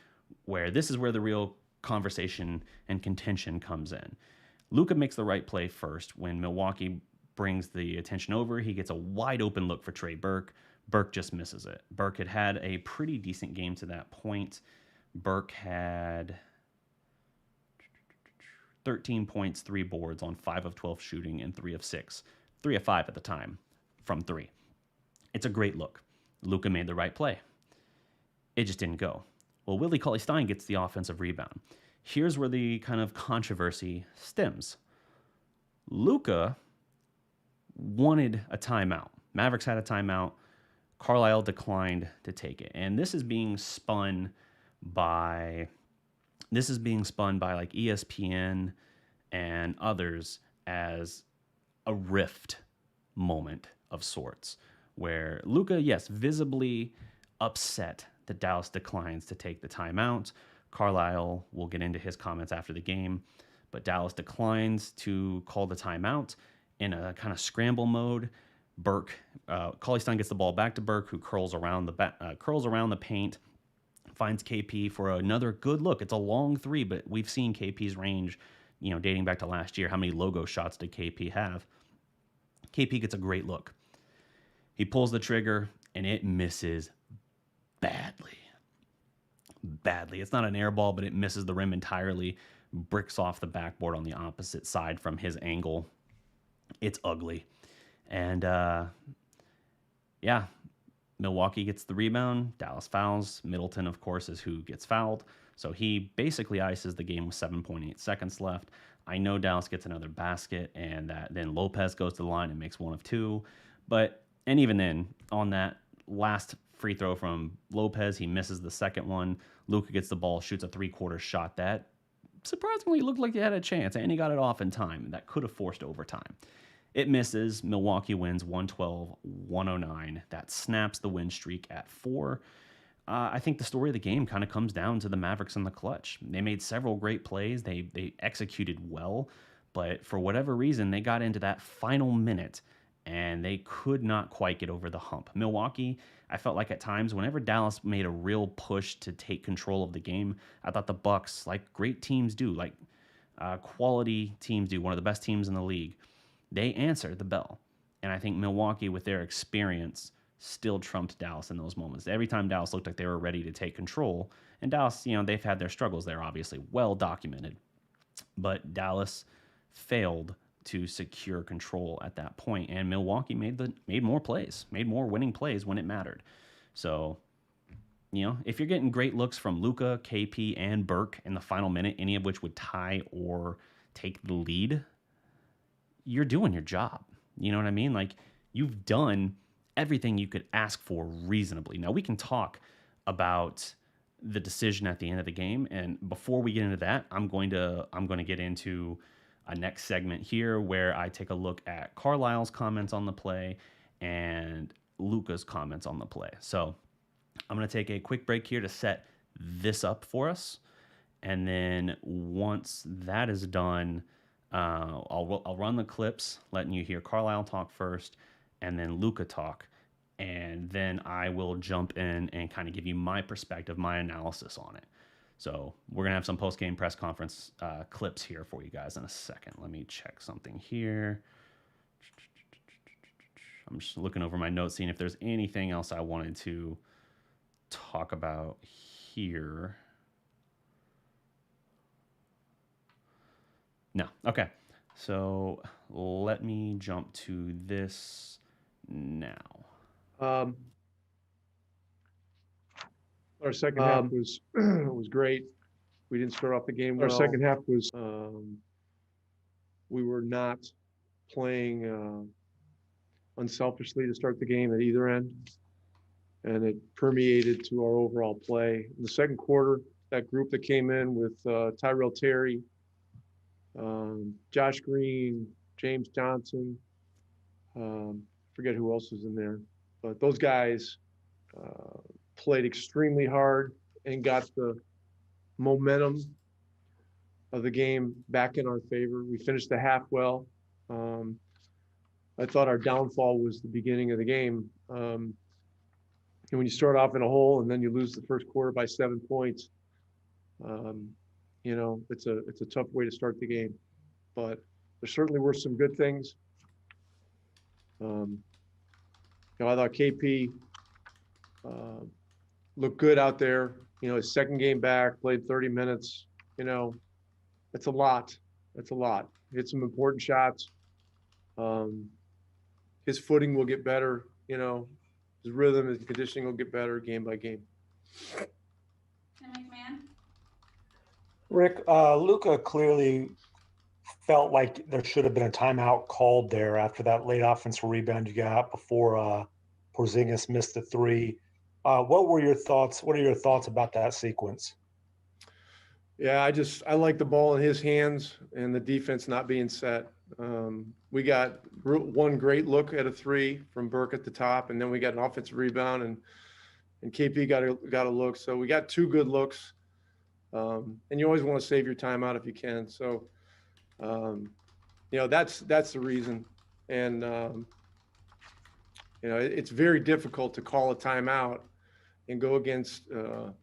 where this is where the real conversation and contention comes in. Luka makes the right play first. When Milwaukee brings the attention over, he gets a wide open look for Trey Burke. Burke just misses it. Burke had a pretty decent game to that point. Burke had 13 points, 3 boards on 5 of 12 shooting and 3 of 6. 3 of 5 at the time from 3. It's a great look. Luka made the right play. It just didn't go. Well, Willie Cauley-Stein gets the offensive rebound. Here's where the kind of controversy stems. Luka wanted a timeout. Mavericks had a timeout. Carlisle declined to take it. And this is being spun by like ESPN and others as a rift moment of sorts, where Luka, yes, visibly upset that Dallas declines to take the timeout. Carlisle will get into his comments after the game, but Dallas declines to call the timeout in a kind of scramble mode. Cauley-Stein gets the ball back to Burke, who curls around the paint, finds KP for another good look. It's a long three, but we've seen KP's range, dating back to last year. How many logo shots did KP have? KP gets a great look. He pulls the trigger, and it misses badly. It's not an air ball, but it misses the rim entirely, bricks off the backboard on the opposite side from his angle. It's ugly. And, Milwaukee gets the rebound. Dallas fouls. Middleton, of course, is who gets fouled. So he basically ices the game with 7.8 seconds left. I know Dallas gets another basket, and then Lopez goes to the line and makes one of two. And even then, on that last free throw from Lopez, he misses the second one. Luka gets the ball, shoots a three-quarter shot that surprisingly looked like he had a chance, and he got it off in time. That could have forced overtime. It misses. Milwaukee wins 112-109. That snaps the win streak at 4. I think the story of the game kind of comes down to the Mavericks in the clutch. They made several great plays. They executed well, but for whatever reason, they got into that final minute, and they could not quite get over the hump. Milwaukee, I felt like at times, whenever Dallas made a real push to take control of the game, I thought the Bucks, like great teams do, like quality teams do, one of the best teams in the league, they answered the bell. And I think Milwaukee, with their experience, still trumped Dallas in those moments. Every time Dallas looked like they were ready to take control, and Dallas, they've had their struggles there, obviously, well documented. But Dallas failed to secure control at that point, and Milwaukee made more plays, made more winning plays when it mattered. So, if you're getting great looks from Luka, KP, and Burke in the final minute, any of which would tie or take the lead, you're doing your job. You know what I mean? Like, you've done everything you could ask for reasonably. Now, we can talk about the decision at the end of the game, and before we get into that, I'm going to get into a next segment here where I take a look at Carlisle's comments on the play and Luka's comments on the play. So I'm going to take a quick break here to set this up for us, and then once that is done, I'll run the clips, letting you hear Carlisle talk first, and then Luka talk, and then I will jump in and kind of give you my perspective, my analysis on it. So we're gonna have some post-game press conference clips here for you guys in a second. Let me check something here. I'm just looking over my notes, seeing if there's anything else I wanted to talk about here. No. Okay. So let me jump to this now. Our second half was was great. We didn't start off the game well. Our second half was we were not playing unselfishly to start the game at either end, and it permeated to our overall play. In the second quarter, that group that came in with Tyrell Terry, Josh Green, James Johnson, forget who else was in there, but those guys played extremely hard and got the momentum of the game back in our favor. We finished the half well. I thought our downfall was the beginning of the game. And when you start off in a hole and then you lose the first quarter by 7 points, it's a tough way to start the game. But there certainly were some good things. I thought KP looked good out there. His second game back, played 30 minutes. That's a lot. That's a lot. Hit some important shots. His footing will get better. His rhythm, his conditioning will get better game by game. Rick, Luka clearly felt like there should have been a timeout called there after that late offensive rebound you got before Porzingis missed the three. What were your thoughts? What are your thoughts about that sequence? Yeah, I like the ball in his hands and the defense not being set. We got one great look at a three from Burke at the top, and then we got an offensive rebound, and KP got a look. So we got two good looks, and you always want to save your timeout if you can. So, that's the reason. And it's very difficult to call a timeout and go against a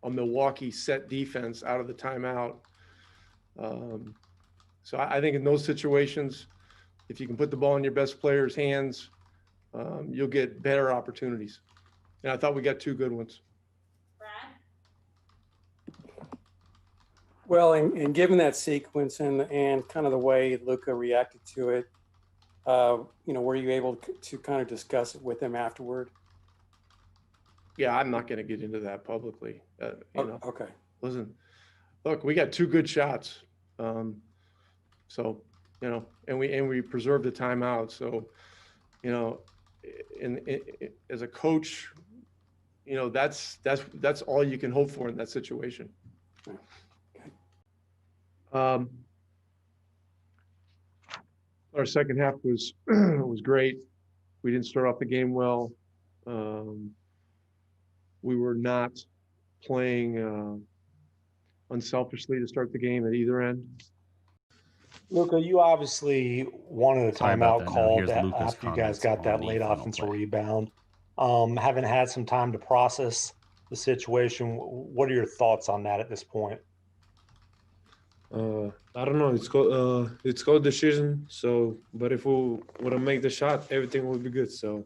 Milwaukee set defense out of the timeout. So I think in those situations, if you can put the ball in your best player's hands, you'll get better opportunities. And I thought we got two good ones. Brad? Well, and given that sequence and kind of the way Luka reacted to it, were you able to kind of discuss it with him afterward? Yeah, I'm not going to get into that publicly. Okay. Listen, look, we got two good shots. And we preserved the timeout. So, as a coach, that's all you can hope for in that situation. Our second half was great. We didn't start off the game well. We were not playing unselfishly to start the game at either end. Luka, you obviously wanted a timeout called after you guys got that late offensive rebound. Having had some time to process the situation, what are your thoughts on that at this point? I don't know. It's called decision. So, but if we want to make the shot, everything will be good. So,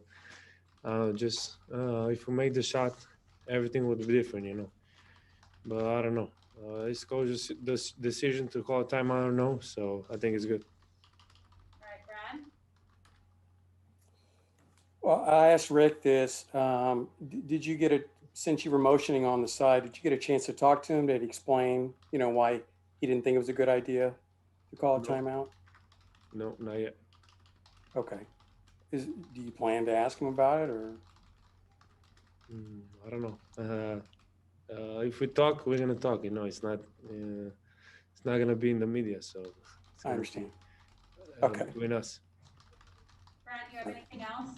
if we make the shot, everything would be different, But I don't know. It's called just this decision to call a timeout. I don't know. So I think it's good. All right, Brad? Well, I asked Rick this. Did you since you were motioning on the side, did you get a chance to talk to him? Did he explain, why he didn't think it was a good idea to call a timeout? No, not yet. Okay. Do you plan to ask him about it, or? I don't know. If we talk, we're gonna talk. It's not gonna be in the media. So I understand. Between us. Brad, do you have anything else?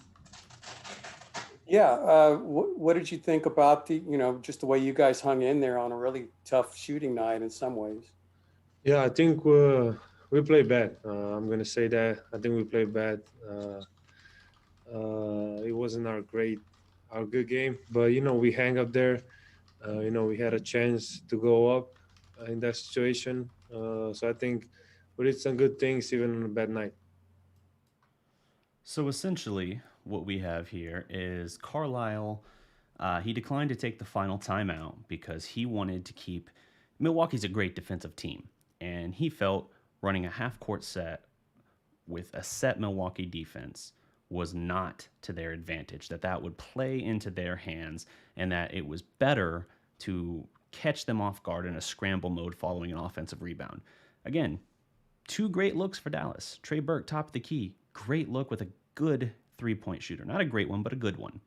Yeah. What did you think about just the way you guys hung in there on a really tough shooting night in some ways? Yeah, I think we played bad. I'm gonna say that. I think we played bad. It wasn't our good game, but we hang up there. We had a chance to go up in that situation. So I think we did some good things even on a bad night. So essentially, what we have here is Carlisle. He declined to take the final timeout because he wanted to keep. Milwaukee's a great defensive team, and he felt running a half-court set with a set Milwaukee defense was not to their advantage, that would play into their hands, and that it was better to catch them off guard in a scramble mode following an offensive rebound. Again, two great looks for Dallas. Trey Burke, top of the key. Great look with a good three-point shooter. Not a great one, but a good one.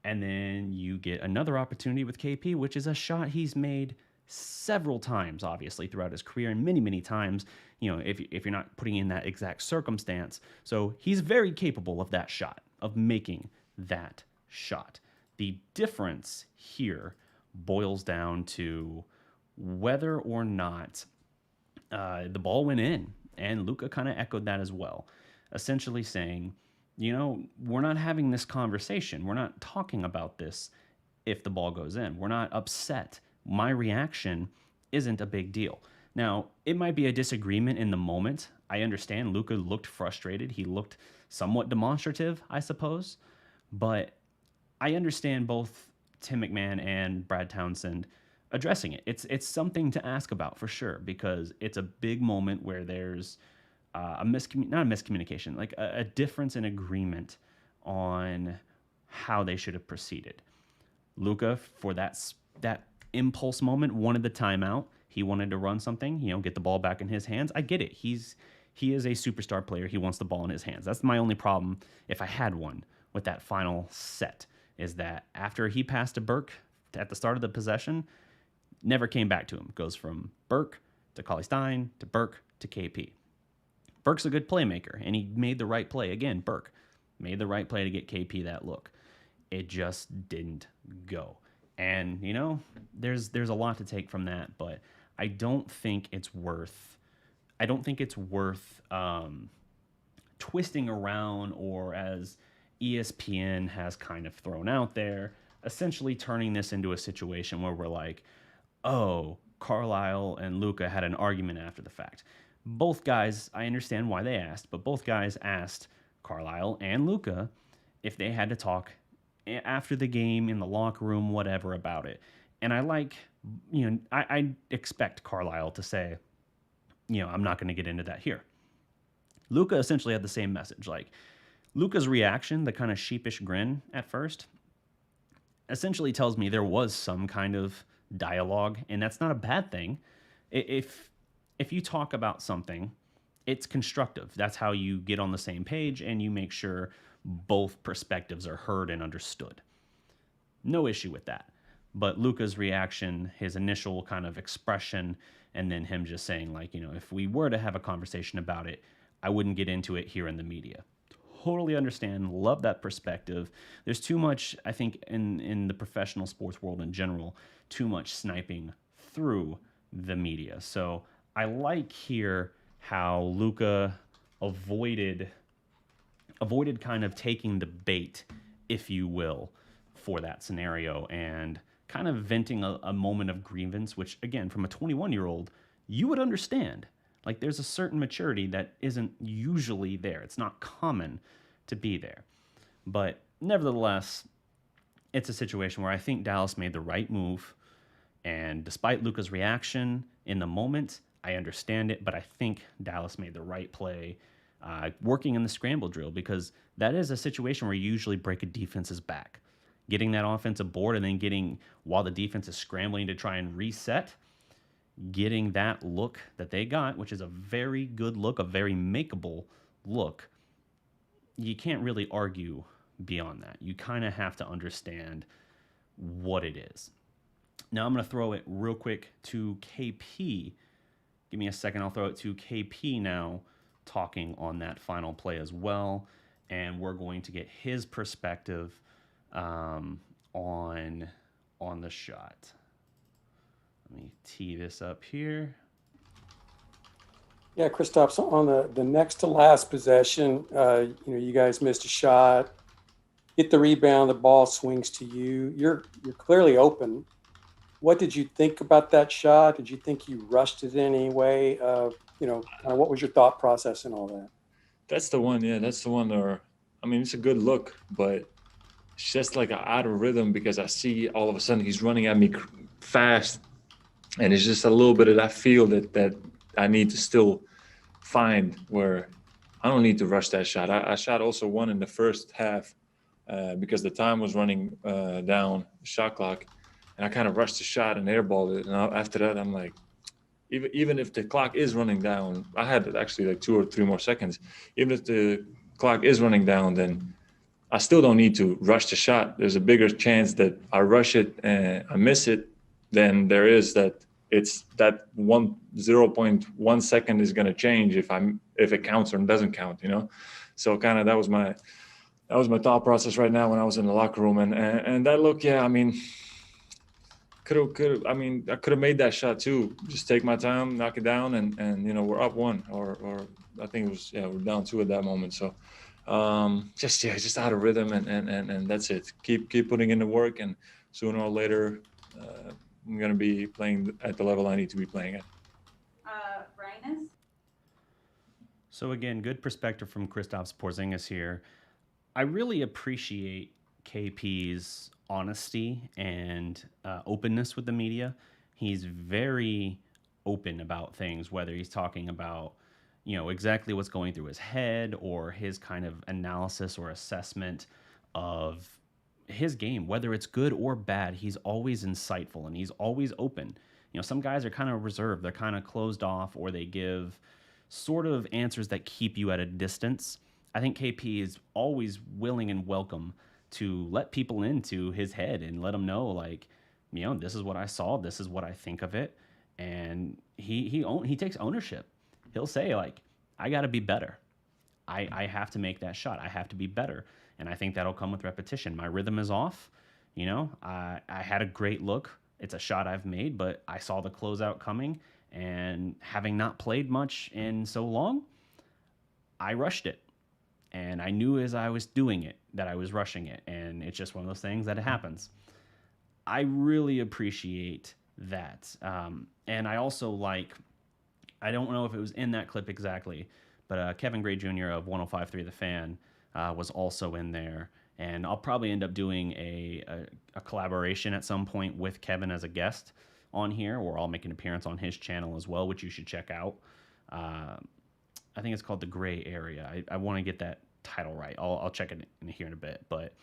And then you get another opportunity with KP, which is a shot he's made several times, obviously, throughout his career, and many, many times, if you're not putting in that exact circumstance. So he's very capable of that shot, of making that shot. The difference here boils down to whether or not the ball went in, and Luka kind of echoed that as well, essentially saying, we're not having this conversation. We're not talking about this if the ball goes in. We're not upset. My reaction isn't a big deal. Now, it might be a disagreement in the moment. I understand Luka looked frustrated. He looked somewhat demonstrative, I suppose. But I understand both Tim McMahon and Brad Townsend addressing it. It's something to ask about for sure, because it's a big moment where there's not a miscommunication, like a difference in agreement on how they should have proceeded. Luka, for that impulse moment, wanted the timeout. He wanted to run something, get the ball back in his hands. I get it. He is a superstar player. He wants the ball in his hands. That's my only problem, if I had one, with that final set is that after he passed to Burke at the start of the possession, never came back to him. Goes from Burke to Cauley-Stein to Burke to KP. Burke's a good playmaker, and he made the right play. Again, Burke made the right play to get KP that look. It just didn't go. And, you know, there's a lot to take from that, but I don't think it's worth twisting around, or as ESPN has kind of thrown out there, essentially turning this into a situation where we're like, oh, Carlisle and Luka had an argument after the fact. Both guys, I understand why they asked, but both guys asked Carlisle and Luka if they had to talk after the game, in the locker room, whatever about it. And I expect Carlisle to say, I'm not going to get into that here. Luka essentially had the same message. Like, Luka's reaction, the kind of sheepish grin at first, essentially tells me there was some kind of dialogue, and that's not a bad thing. If you talk about something, it's constructive. That's how you get on the same page, and you make sure both perspectives are heard and understood. No issue with that. But Luka's reaction, his initial kind of expression, and then him just saying, like, if we were to have a conversation about it, I wouldn't get into it here in the media. Totally understand, love that perspective. There's too much, I think, in the professional sports world in general, too much sniping through the media. So I like here how Luka avoided kind of taking the bait, if you will, for that scenario, and kind of venting a moment of grievance, which, again, from a 21-year-old, you would understand. Like, there's a certain maturity that isn't usually there. It's not common to be there. But nevertheless, it's a situation where I think Dallas made the right move. And despite Luka's reaction in the moment, I understand it. But I think Dallas made the right play working in the scramble drill, because that is a situation where you usually break a defense's back. Getting that offensive board, and then while the defense is scrambling to try and reset, getting that look that they got, which is a very good look, a very makeable look, you can't really argue beyond that. You kind of have to understand what it is. Now I'm going to throw it real quick to KP. Give me a second. I'll throw it to KP now, talking on that final play as well. And we're going to get his perspective on the shot. Let me tee this up here. Yeah, Kristaps, on the next to last possession, you guys missed a shot, get the rebound, the ball swings to you. You're clearly open. What did you think about that shot? Did you think you rushed it in any way? What was your thought process and all that? That's the one. Yeah, that's the one. It's a good look, but it's just like out of rhythm, because I see all of a sudden he's running at me fast. And it's just a little bit of that feel that I need to still find, where I don't need to rush that shot. I shot also one in the first half because the time was running down, the shot clock, and I kind of rushed the shot and airballed it. And after that, I'm like, even if the clock is running down, I had actually like 2 or 3 more seconds. Even if the clock is running down, then I still don't need to rush the shot. There's a bigger chance that I rush it and I miss it than there is that it's that 0.1 second is going to change if it counts or doesn't count, So kind of that was my thought process right now when I was in the locker room, and that look, yeah, I could have made that shot too. Just take my time, knock it down, and we're up 1, or I think it was, we're down 2 at that moment. So just out of rhythm, and that's it. Keep putting in the work, and sooner or later I'm going to be playing at the level I need to be playing at. Rhinus? So again, good perspective from Kristaps Porzingis here. I really appreciate KP's honesty and openness with the media. He's very open about things, whether he's talking about exactly what's going through his head, or his kind of analysis or assessment of his game, whether it's good or bad. He's always insightful, and he's always open. Some guys are kind of reserved, they're kind of closed off, or they give sort of answers that keep you at a distance. I think KP is always willing and welcome to let people into his head and let them know, like, this is what I saw, this is what I think of it, and he takes ownership. He'll say, like, I got to be better. I have to make that shot. I have to be better, and I think that'll come with repetition. My rhythm is off. I had a great look. It's a shot I've made, but I saw the closeout coming, and having not played much in so long, I rushed it. And I knew as I was doing it that I was rushing it. And it's just one of those things that happens. I really appreciate that. And I also I don't know if it was in that clip exactly, but Kevin Gray Jr. of 105.3 The Fan was also in there. And I'll probably end up doing a collaboration at some point with Kevin as a guest on here, or I'll make an appearance on his channel as well, which you should check out. I think it's called The Gray Area. I want to get that title right. I'll check it in here in a bit. But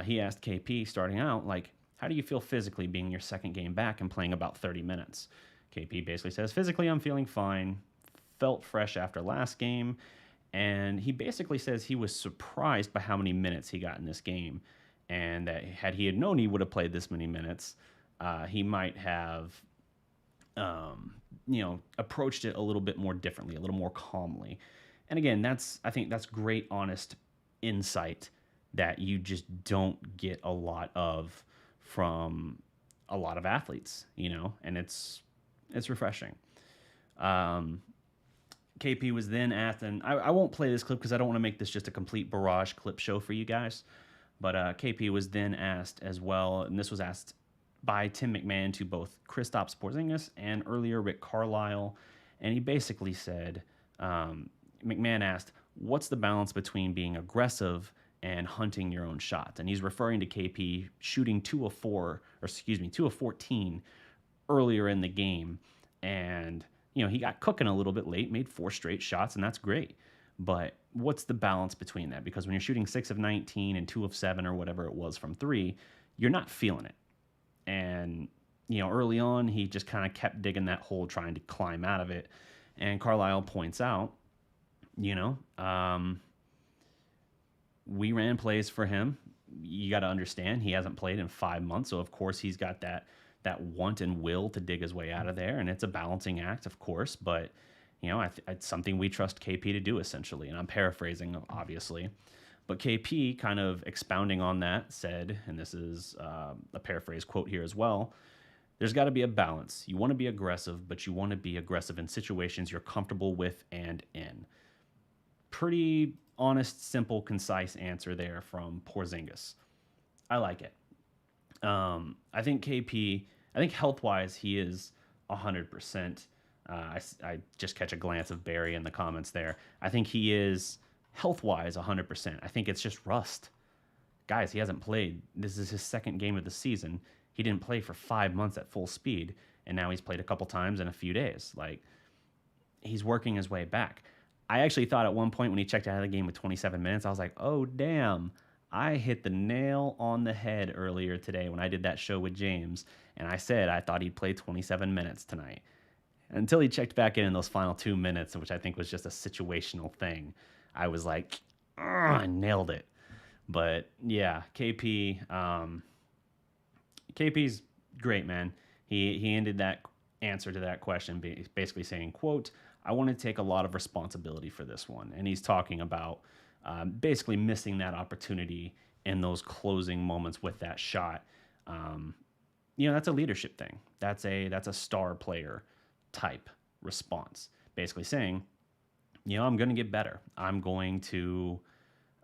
he asked KP starting out, like, how do you feel physically being your second game back and playing about 30 minutes? KP basically says, physically, I'm feeling fine. Felt fresh after last game. And he basically says he was surprised by how many minutes he got in this game. And that had he known he would have played this many minutes, he might have approached it a little bit more differently, a little more calmly. And again, I think that's great, honest insight that you just don't get a lot of from a lot of athletes, and it's refreshing. KP was then asked, and I won't play this clip because I don't want to make this just a complete barrage clip show for you guys, but KP was then asked as well, and this was asked by Tim McMahon to both Kristaps Porzingis and earlier Rick Carlisle. And he basically said, McMahon asked, what's the balance between being aggressive and hunting your own shots? And he's referring to KP shooting 2 of 14 earlier in the game. And, he got cooking a little bit late, made 4 straight shots, and that's great. But what's the balance between that? Because when you're shooting 6 of 19 and 2 of 7 or whatever it was from 3, you're not feeling it. And, early on, he just kind of kept digging that hole, trying to climb out of it. And Carlisle points out, we ran plays for him. You got to understand, he hasn't played in 5 months. So, of course, he's got that want and will to dig his way out of there. And it's a balancing act, of course. But, it's something we trust KP to do, essentially. And I'm paraphrasing, obviously. But KP, kind of expounding on that, said, and this is a paraphrase quote here as well, there's got to be a balance. You want to be aggressive, but you want to be aggressive in situations you're comfortable with and in. Pretty honest, simple, concise answer there from Porzingis. I like it. I think KP, health-wise, he is 100%. I just catch a glance of Barry in the comments there. I think he is health-wise 100%. I think it's just rust. Guys, he hasn't played. This is his second game of the season. He didn't play for 5 months at full speed, and now he's played a couple times in a few days. Like, he's working his way back. I actually thought at one point when he checked out of the game with 27 minutes, I was like, oh, damn. I hit the nail on the head earlier today when I did that show with James, and I said I thought he'd play 27 minutes tonight. Until he checked back in those final 2 minutes, which I think was just a situational thing, I was like, I nailed it. But yeah, KP's great, man. He ended that answer to that question basically saying, quote, I want to take a lot of responsibility for this one. And he's talking about basically missing that opportunity in those closing moments with that shot. That's a leadership thing. That's a star player type response. Basically saying, I'm going to get better. I'm going to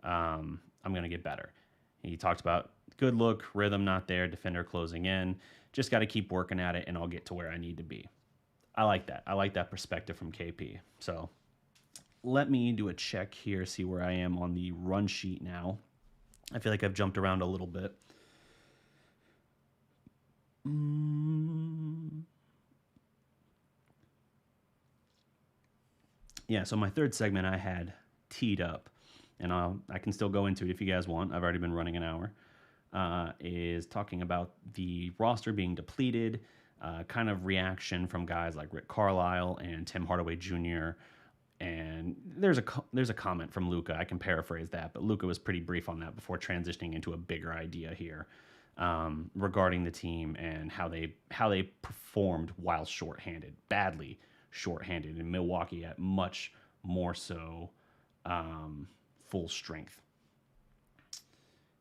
get better. He talked about good look, rhythm not there, defender closing in. Just got to keep working at it, and I'll get to where I need to be. I like that. I like that perspective from KP. So let me do a check here, see where I am on the run sheet now. I feel like I've jumped around a little bit. Yeah, so my third segment I had teed up, and I can still go into it if you guys want. I've already been running an hour. Is talking about the roster being depleted, kind of reaction from guys like Rick Carlisle and Tim Hardaway Jr. And there's a comment from Luka. I can paraphrase that, but Luka was pretty brief on that before transitioning into a bigger idea here regarding the team and how they performed while shorthanded, badly shorthanded in Milwaukee at much more so full strength.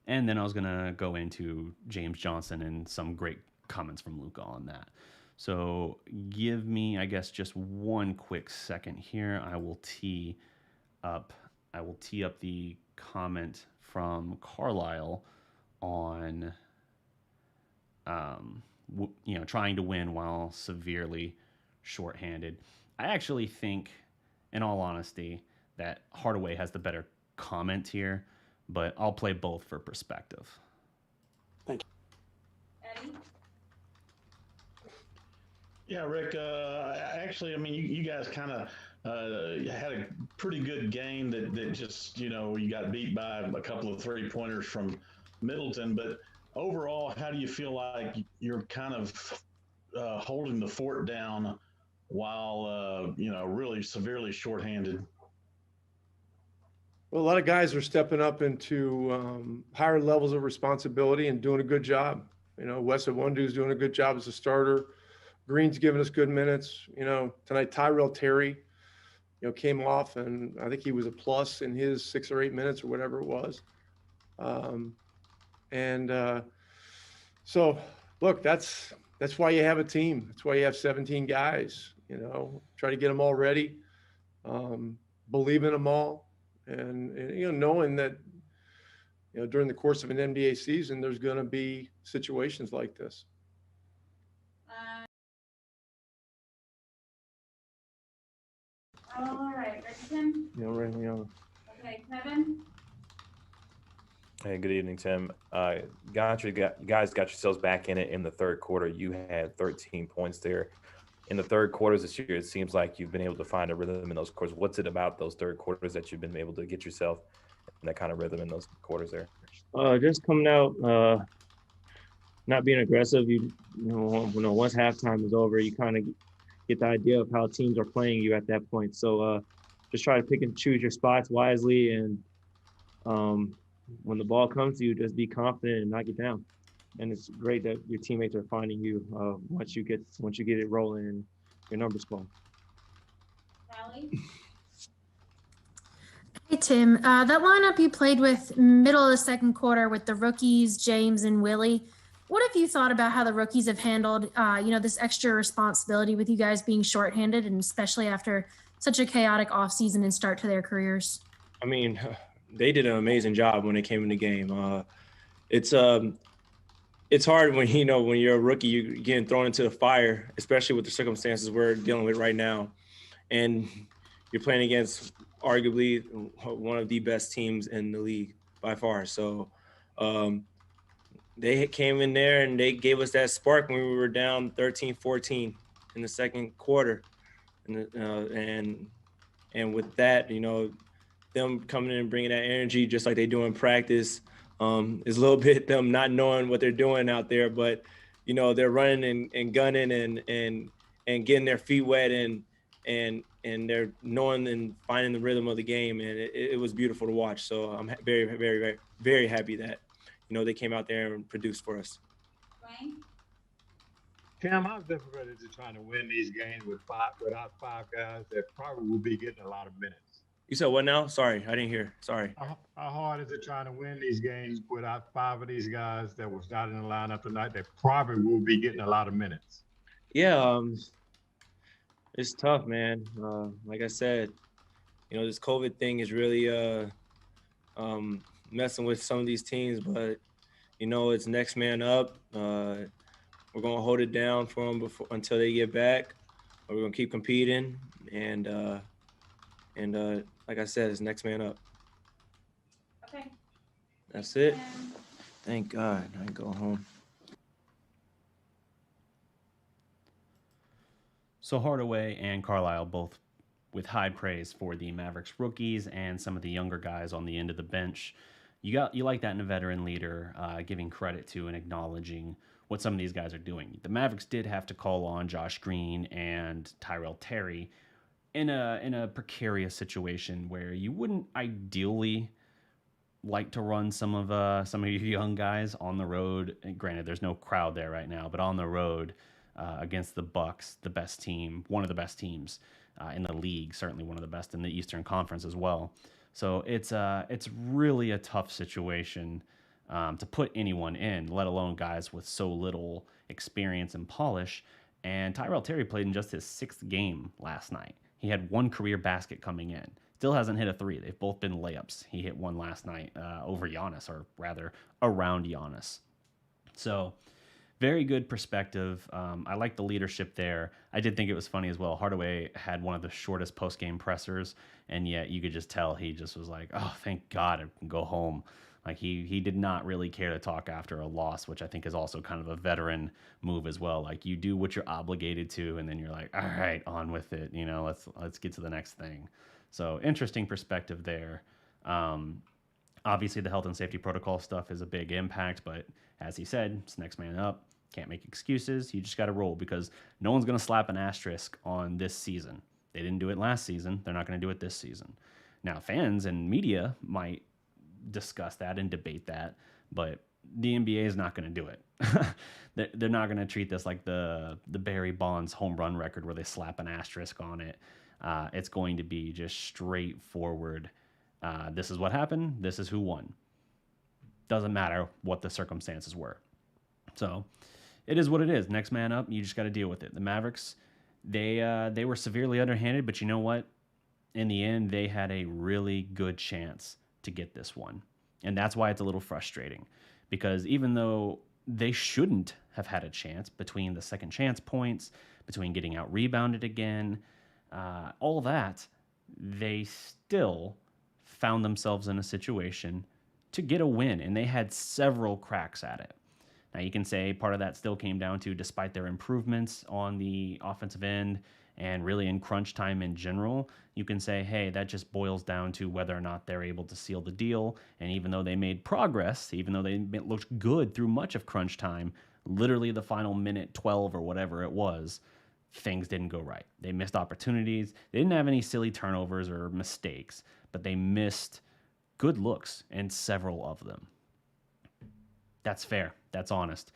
And then I was gonna go into James Johnson and some great comments from Luka on that. So give me, I guess, just one quick second here. I will tee up the comment from Carlisle on, trying to win while severely shorthanded. I actually think, in all honesty, that Hardaway has the better comment here, but I'll play both for perspective. Thank you. Eddie? Yeah, Rick, actually, I mean, you guys kind of had a pretty good game that just, you got beat by a couple of 3-pointers from Middleton. But overall, how do you feel like you're kind of holding the fort down while, really severely shorthanded? Well, a lot of guys are stepping up into higher levels of responsibility and doing a good job. Wes Iwundu is doing a good job as a starter. Green's giving us good minutes. Tonight Tyrell Terry, came off, and I think he was a plus in his 6 or 8 minutes or whatever it was. So look, that's why you have a team. That's why you have 17 guys. Try to get them all ready, believe in them all, and knowing that during the course of an NBA season, there's going to be situations like this. All right, ready, Tim? Yeah, right. Okay, Kevin? Hey, good evening, Tim. You guys got yourselves back in it in the third quarter. You had 13 points there. In the third quarters this year, it seems like you've been able to find a rhythm in those quarters. What's it about those third quarters that you've been able to get yourself in that kind of rhythm in those quarters there? Just coming out, not being aggressive. Once halftime is over, you kind of get the idea of how teams are playing you at that point. So just try to pick and choose your spots wisely, and when the ball comes to you, just be confident and knock it down. And it's great that your teammates are finding you once you get it rolling and your numbers fall. Sally? Hey, Tim. That lineup you played with middle of the second quarter with the rookies, James and Willie, what have you thought about how the rookies have handled, this extra responsibility with you guys being shorthanded, and especially after such a chaotic offseason and start to their careers? I mean, they did an amazing job when they came in the game. It's hard when you're a rookie, you're getting thrown into the fire, especially with the circumstances we're dealing with right now, and you're playing against arguably one of the best teams in the league by far. So they came in there and they gave us that spark when we were down 13-14 in the second quarter, and with that, them coming in and bringing that energy just like they do in practice. Is a little bit them not knowing what they're doing out there, but they're running and gunning and getting their feet wet and they're knowing and finding the rhythm of the game, and it was beautiful to watch. So I'm very, very, very, very happy that they came out there and produced for us. Dwayne? Tim, how difficult is it trying to win these games without 5 guys that probably will be getting a lot of minutes? You said what now? Sorry, I didn't hear. Sorry. How hard is it trying to win these games without 5 of these guys that was not in the lineup tonight that probably will be getting a lot of minutes? Yeah, it's tough, man. Like I said, this COVID thing is really messing with some of these teams, but it's next man up. We're gonna hold it down for them until they get back. We're gonna keep competing, and like I said, it's next man up. Okay. That's it. Thank God I can go home. So Hardaway and Carlisle both with high praise for the Mavericks rookies and some of the younger guys on the end of the bench. You like that in a veteran leader, giving credit to and acknowledging what some of these guys are doing. The Mavericks did have to call on Josh Green and Tyrell Terry in a precarious situation where you wouldn't ideally like to run some of your young guys on the road. And granted, there's no crowd there right now, but on the road against the Bucks, the best team, one of the best teams in the league, certainly one of the best in the Eastern Conference as well. So it's really a tough situation to put anyone in, let alone guys with so little experience and polish. And Tyrell Terry played in just his 6th game last night. He had 1 career basket coming in. Still hasn't hit a 3. They've both been layups. He hit one last night over Giannis, or rather around Giannis. So very good perspective. I like the leadership there. I did think it was funny as well. Hardaway had one of the shortest post-game pressers, and yet you could just tell he just was like, oh, thank God I can go home. Like he did not really care to talk after a loss, which I think is also kind of a veteran move as well. Like you do what you're obligated to, and then you're like, all right, on with it. You know, let's get to the next thing. So interesting perspective there. Obviously, the health and safety protocol stuff is a big impact, but as he said, it's next man up. Can't make excuses. You just got to roll because no one's going to slap an asterisk on this season. They didn't do it last season. They're not going to do it this season. Now, fans and media might discuss that and debate that, but the NBA is not going to do it. They're not going to treat this like the Barry Bonds home run record where they slap an asterisk on it. It's going to be just straightforward. This is what happened. This is who won. Doesn't matter what the circumstances were. So it is what it is. Next man up. You just got to deal with it. The Mavericks, they were severely underhanded, but you know what? In the end, they had a really good chance to get this one. And that's why it's a little frustrating, because even though they shouldn't have had a chance between the second chance points, between getting out rebounded again, all that, they still found themselves in a situation to get a win, and they had several cracks at it. Now, you can say part of that still came down to, despite their improvements on the offensive end and really in crunch time in general, you can say, hey, that just boils down to whether or not they're able to seal the deal. And even though they made progress, even though they looked good through much of crunch time, literally the final minute 12 or whatever it was, things didn't go right. They missed opportunities. They didn't have any silly turnovers or mistakes, but they missed good looks in several of them. That's fair. That's honest.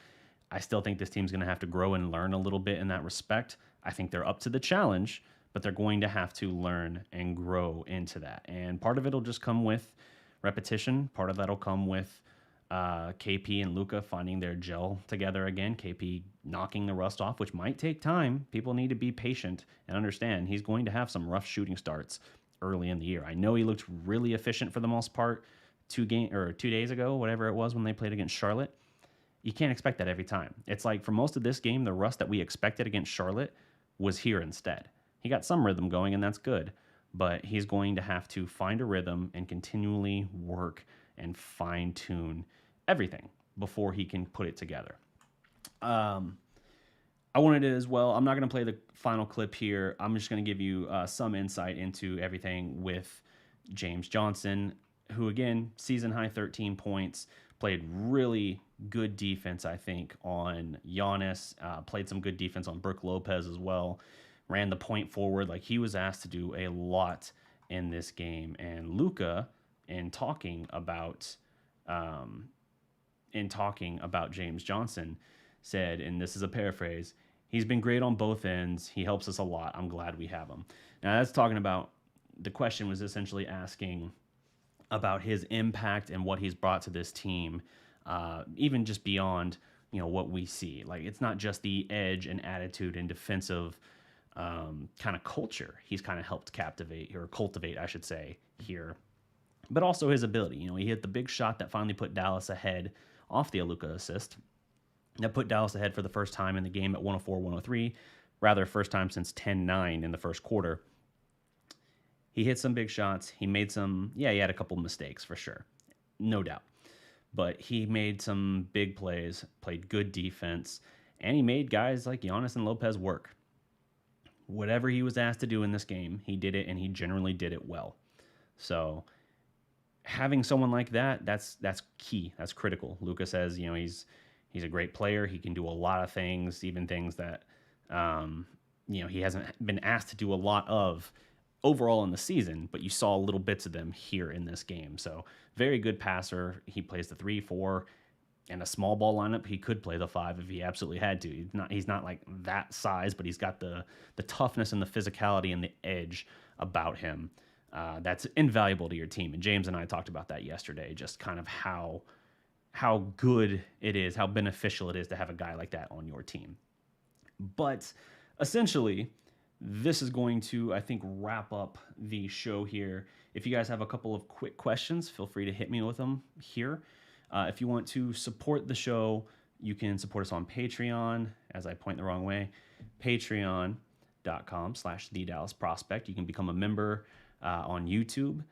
I still think this team's going to have to grow and learn a little bit in that respect. I think they're up to the challenge, but they're going to have to learn and grow into that. And part of it will just come with repetition. Part of that will come with KP and Luka finding their gel together again. KP knocking the rust off, which might take time. People need to be patient and understand he's going to have some rough shooting starts early in the year. I know he looked really efficient for the most part 2 days ago, whatever it was when they played against Charlotte. You can't expect that every time. It's like for most of this game, the rust that we expected against Charlotte was here instead. He got some rhythm going, and that's good, but he's going to have to find a rhythm and continually work and fine-tune everything before he can put it together. I wanted to as well, I'm not going to play the final clip here. I'm just going to give you some insight into everything with James Johnson, who, again, season-high 13 points, played really good defense, I think, on Giannis, played some good defense on Brook Lopez as well, ran the point forward. Like, he was asked to do a lot in this game. And Luka, in talking about James Johnson, said, and this is a paraphrase, he's been great on both ends. He helps us a lot. I'm glad we have him. Now, that's talking about, the question was essentially asking about his impact and what he's brought to this team, even just beyond, what we see. Like, it's not just the edge and attitude and defensive kind of culture he's kind of helped cultivate, I should say, here, but also his ability. He hit the big shot that finally put Dallas ahead off the Luka assist. That put Dallas ahead for the first time in the game at 104-103, rather first time since 10-9 in the first quarter. He hit some big shots. He made he had a couple mistakes for sure, no doubt. But he made some big plays, played good defense, and he made guys like Giannis and Lopez work. Whatever he was asked to do in this game, he did it, and he generally did it well. So having someone like that's key. That's critical. Luka says, he's a great player. He can do a lot of things, even things that he hasn't been asked to do a lot of overall in the season, but you saw little bits of them here in this game. So very good passer. He plays the 3, 4, and a small ball lineup. He could play the 5 if he absolutely had to. He's not like that size, but he's got the toughness and the physicality and the edge about him. That's invaluable to your team. And James and I talked about that yesterday, just kind of how good it is, how beneficial it is to have a guy like that on your team. But essentially, this is going to, I think, wrap up the show here. If you guys have a couple of quick questions, feel free to hit me with them here. If you want to support the show, you can support us on Patreon, as I point the wrong way, patreon.com/TheDallasProspect. You can become a member on YouTube.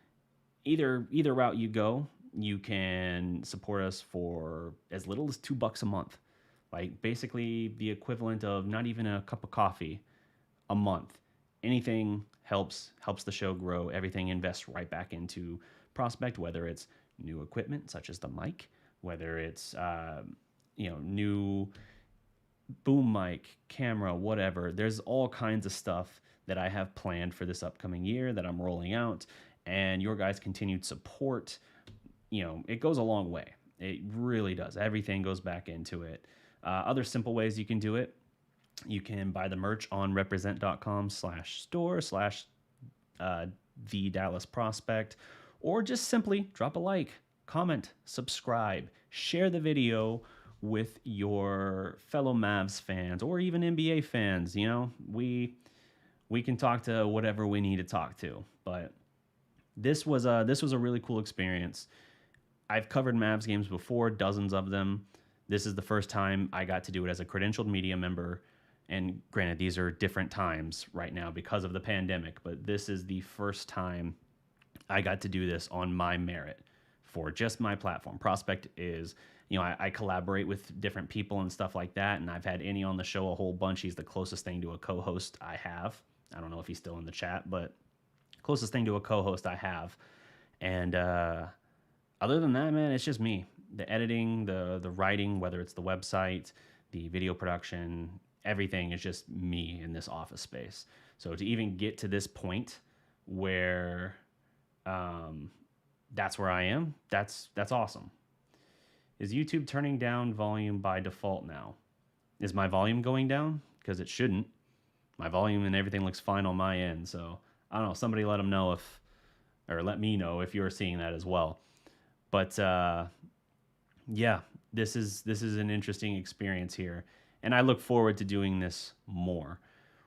Either route you go, you can support us for as little as $2 a month. Like basically the equivalent of not even a cup of coffee a month. Anything helps the show grow. Everything invests right back into Prospect, whether it's new equipment such as the mic, whether it's new boom mic, camera, whatever. There's all kinds of stuff that I have planned for this upcoming year that I'm rolling out, and your guys' continued support, it goes a long way. It really does. Everything goes back into it. Other simple ways you can do it: you can buy the merch on represent.com/store/TheDallasProspect, or just simply drop a like, comment, subscribe, share the video with your fellow Mavs fans or even NBA fans. We can talk to whatever we need to talk to. But this was a really cool experience. I've covered Mavs games before, dozens of them. This is the first time I got to do it as a credentialed media member. And granted, these are different times right now because of the pandemic, but this is the first time I got to do this on my merit for just my platform. Prospect is, I collaborate with different people and stuff like that, and I've had Any on the show a whole bunch. He's the closest thing to a co-host I have. I don't know if he's still in the chat, but closest thing to a co-host I have. And other than that, man, it's just me. The editing, the writing, whether it's the website, the video production, everything is just me in this office space. So to even get to this point where that's where I am, that's awesome. Is YouTube turning down volume by default now? Is my volume going down? Because it shouldn't. My volume and everything looks fine on my end. So I don't know. Somebody let me know if you're seeing that as well. But yeah, this is an interesting experience here, and I look forward to doing this more.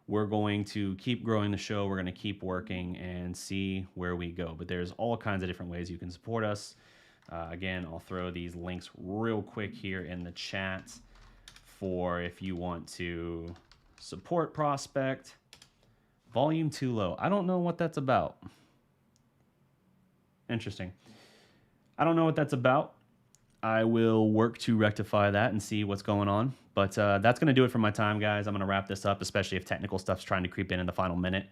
We're going to keep growing the show. We're going to keep working and see where we go. But there's all kinds of different ways you can support us. Again, I'll throw these links real quick here in the chat for if you want to support Prospect. Volume too low. I don't know what that's about. Interesting. I don't know what that's about. I will work to rectify that and see what's going on. But that's going to do it for my time, guys. I'm going to wrap this up, especially if technical stuff's trying to creep in the final minute.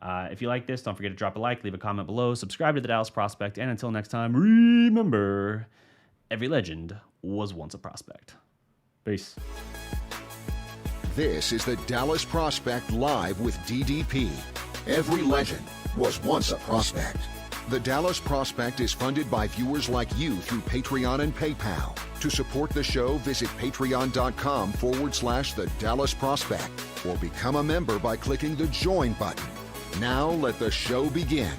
If you like this, don't forget to drop a like, leave a comment below, subscribe to the Dallas Prospect, and until next time, remember, every legend was once a prospect. Peace. This is the Dallas Prospect Live with DDP. Every legend was once a prospect. The Dallas Prospect is funded by viewers like you through Patreon and PayPal. To support the show, visit patreon.com/The Dallas Prospect or become a member by clicking the Join button. Now let the show begin.